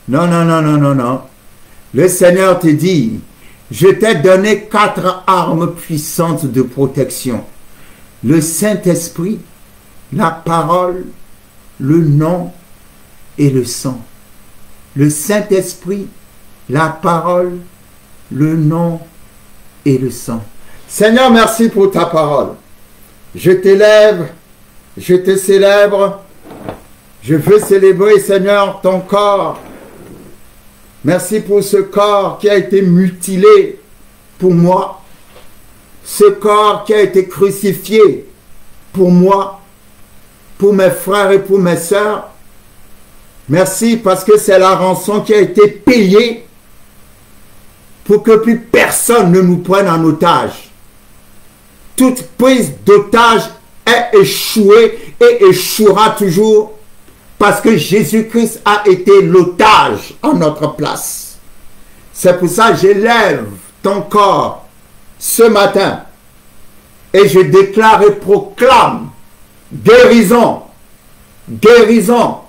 Non, non, non, non, non, non. Le Seigneur te dit, je t'ai donné 4 armes puissantes de protection. Le Saint-Esprit, la parole, le nom et le sang. Le Saint-Esprit, la parole, le nom et le sang. Seigneur, merci pour ta parole. Je t'élève, je te célèbre. Je veux célébrer, Seigneur, ton corps. Merci pour ce corps qui a été mutilé pour moi. Ce corps qui a été crucifié pour moi, pour mes frères et pour mes sœurs. Merci parce que c'est la rançon qui a été payée pour que plus personne ne nous prenne en otage. Toute prise d'otage est échouée et échouera toujours parce que Jésus-Christ a été l'otage en notre place. C'est pour ça que j'élève ton corps ce matin et je déclare et proclame guérison, guérison,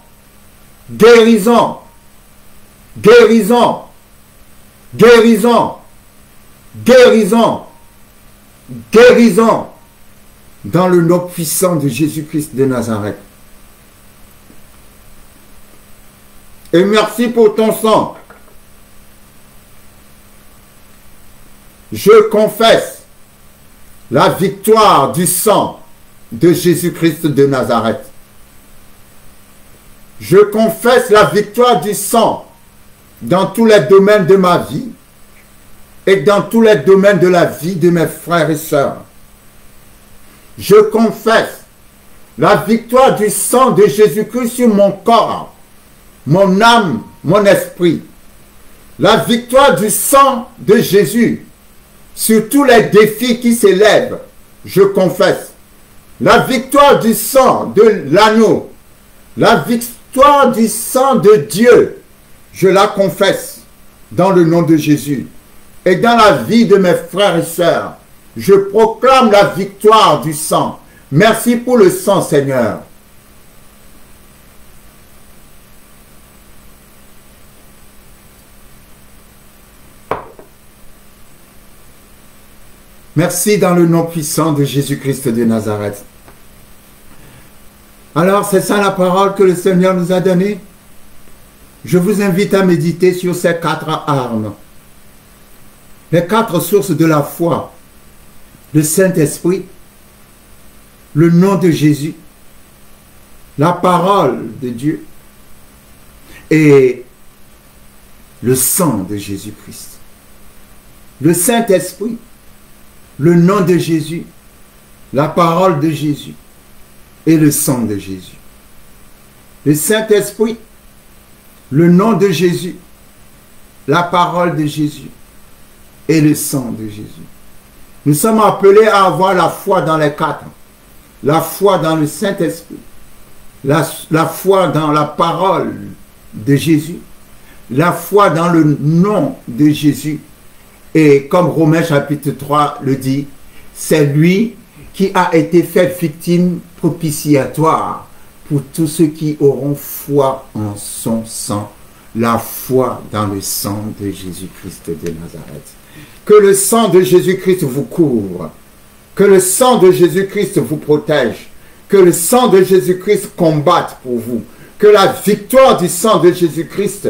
guérison, guérison, guérison, guérison, guérison dans le nom puissant de Jésus-Christ de Nazareth. Et merci pour ton sang. Je confesse la victoire du sang de Jésus-Christ de Nazareth. Je confesse la victoire du sang dans tous les domaines de ma vie et dans tous les domaines de la vie de mes frères et sœurs. Je confesse la victoire du sang de Jésus-Christ sur mon corps, mon âme, mon esprit. La victoire du sang de Jésus sur tous les défis qui s'élèvent, je confesse. La victoire du sang de l'agneau, la victoire du sang de Dieu, je la confesse dans le nom de Jésus. Et dans la vie de mes frères et sœurs, je proclame la victoire du sang. Merci pour le sang, Seigneur. Merci dans le nom puissant de Jésus-Christ de Nazareth. Alors, c'est ça la parole que le Seigneur nous a donnée. Je vous invite à méditer sur ces 4 armes. Les 4 sources de la foi. Le Saint-Esprit, le nom de Jésus, la parole de Dieu et le sang de Jésus-Christ. Le Saint-Esprit, le nom de Jésus, la parole de Jésus et le sang de Jésus. Le Saint-Esprit, le nom de Jésus, la parole de Jésus et le sang de Jésus. Nous sommes appelés à avoir la foi dans les quatre. La foi dans le Saint-Esprit, la foi dans la parole de Jésus, la foi dans le nom de Jésus. Et comme Romains chapitre 3 le dit, c'est lui qui a été fait victime propitiatoire pour tous ceux qui auront foi en son sang, la foi dans le sang de Jésus-Christ de Nazareth. Que le sang de Jésus-Christ vous couvre, que le sang de Jésus-Christ vous protège, que le sang de Jésus-Christ combatte pour vous, que la victoire du sang de Jésus-Christ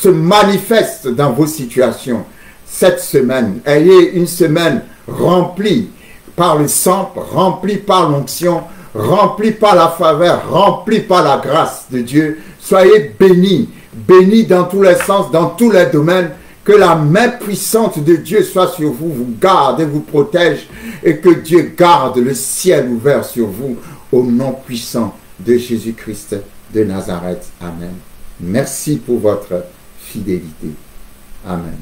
se manifeste dans vos situations. Cette semaine, ayez une semaine remplie par le sang, remplie par l'onction, remplie par la faveur, remplie par la grâce de Dieu. Soyez bénis, bénis dans tous les sens, dans tous les domaines. Que la main puissante de Dieu soit sur vous, vous garde et vous protège, et que Dieu garde le ciel ouvert sur vous, au nom puissant de Jésus-Christ de Nazareth. Amen. Merci pour votre fidélité. Amen.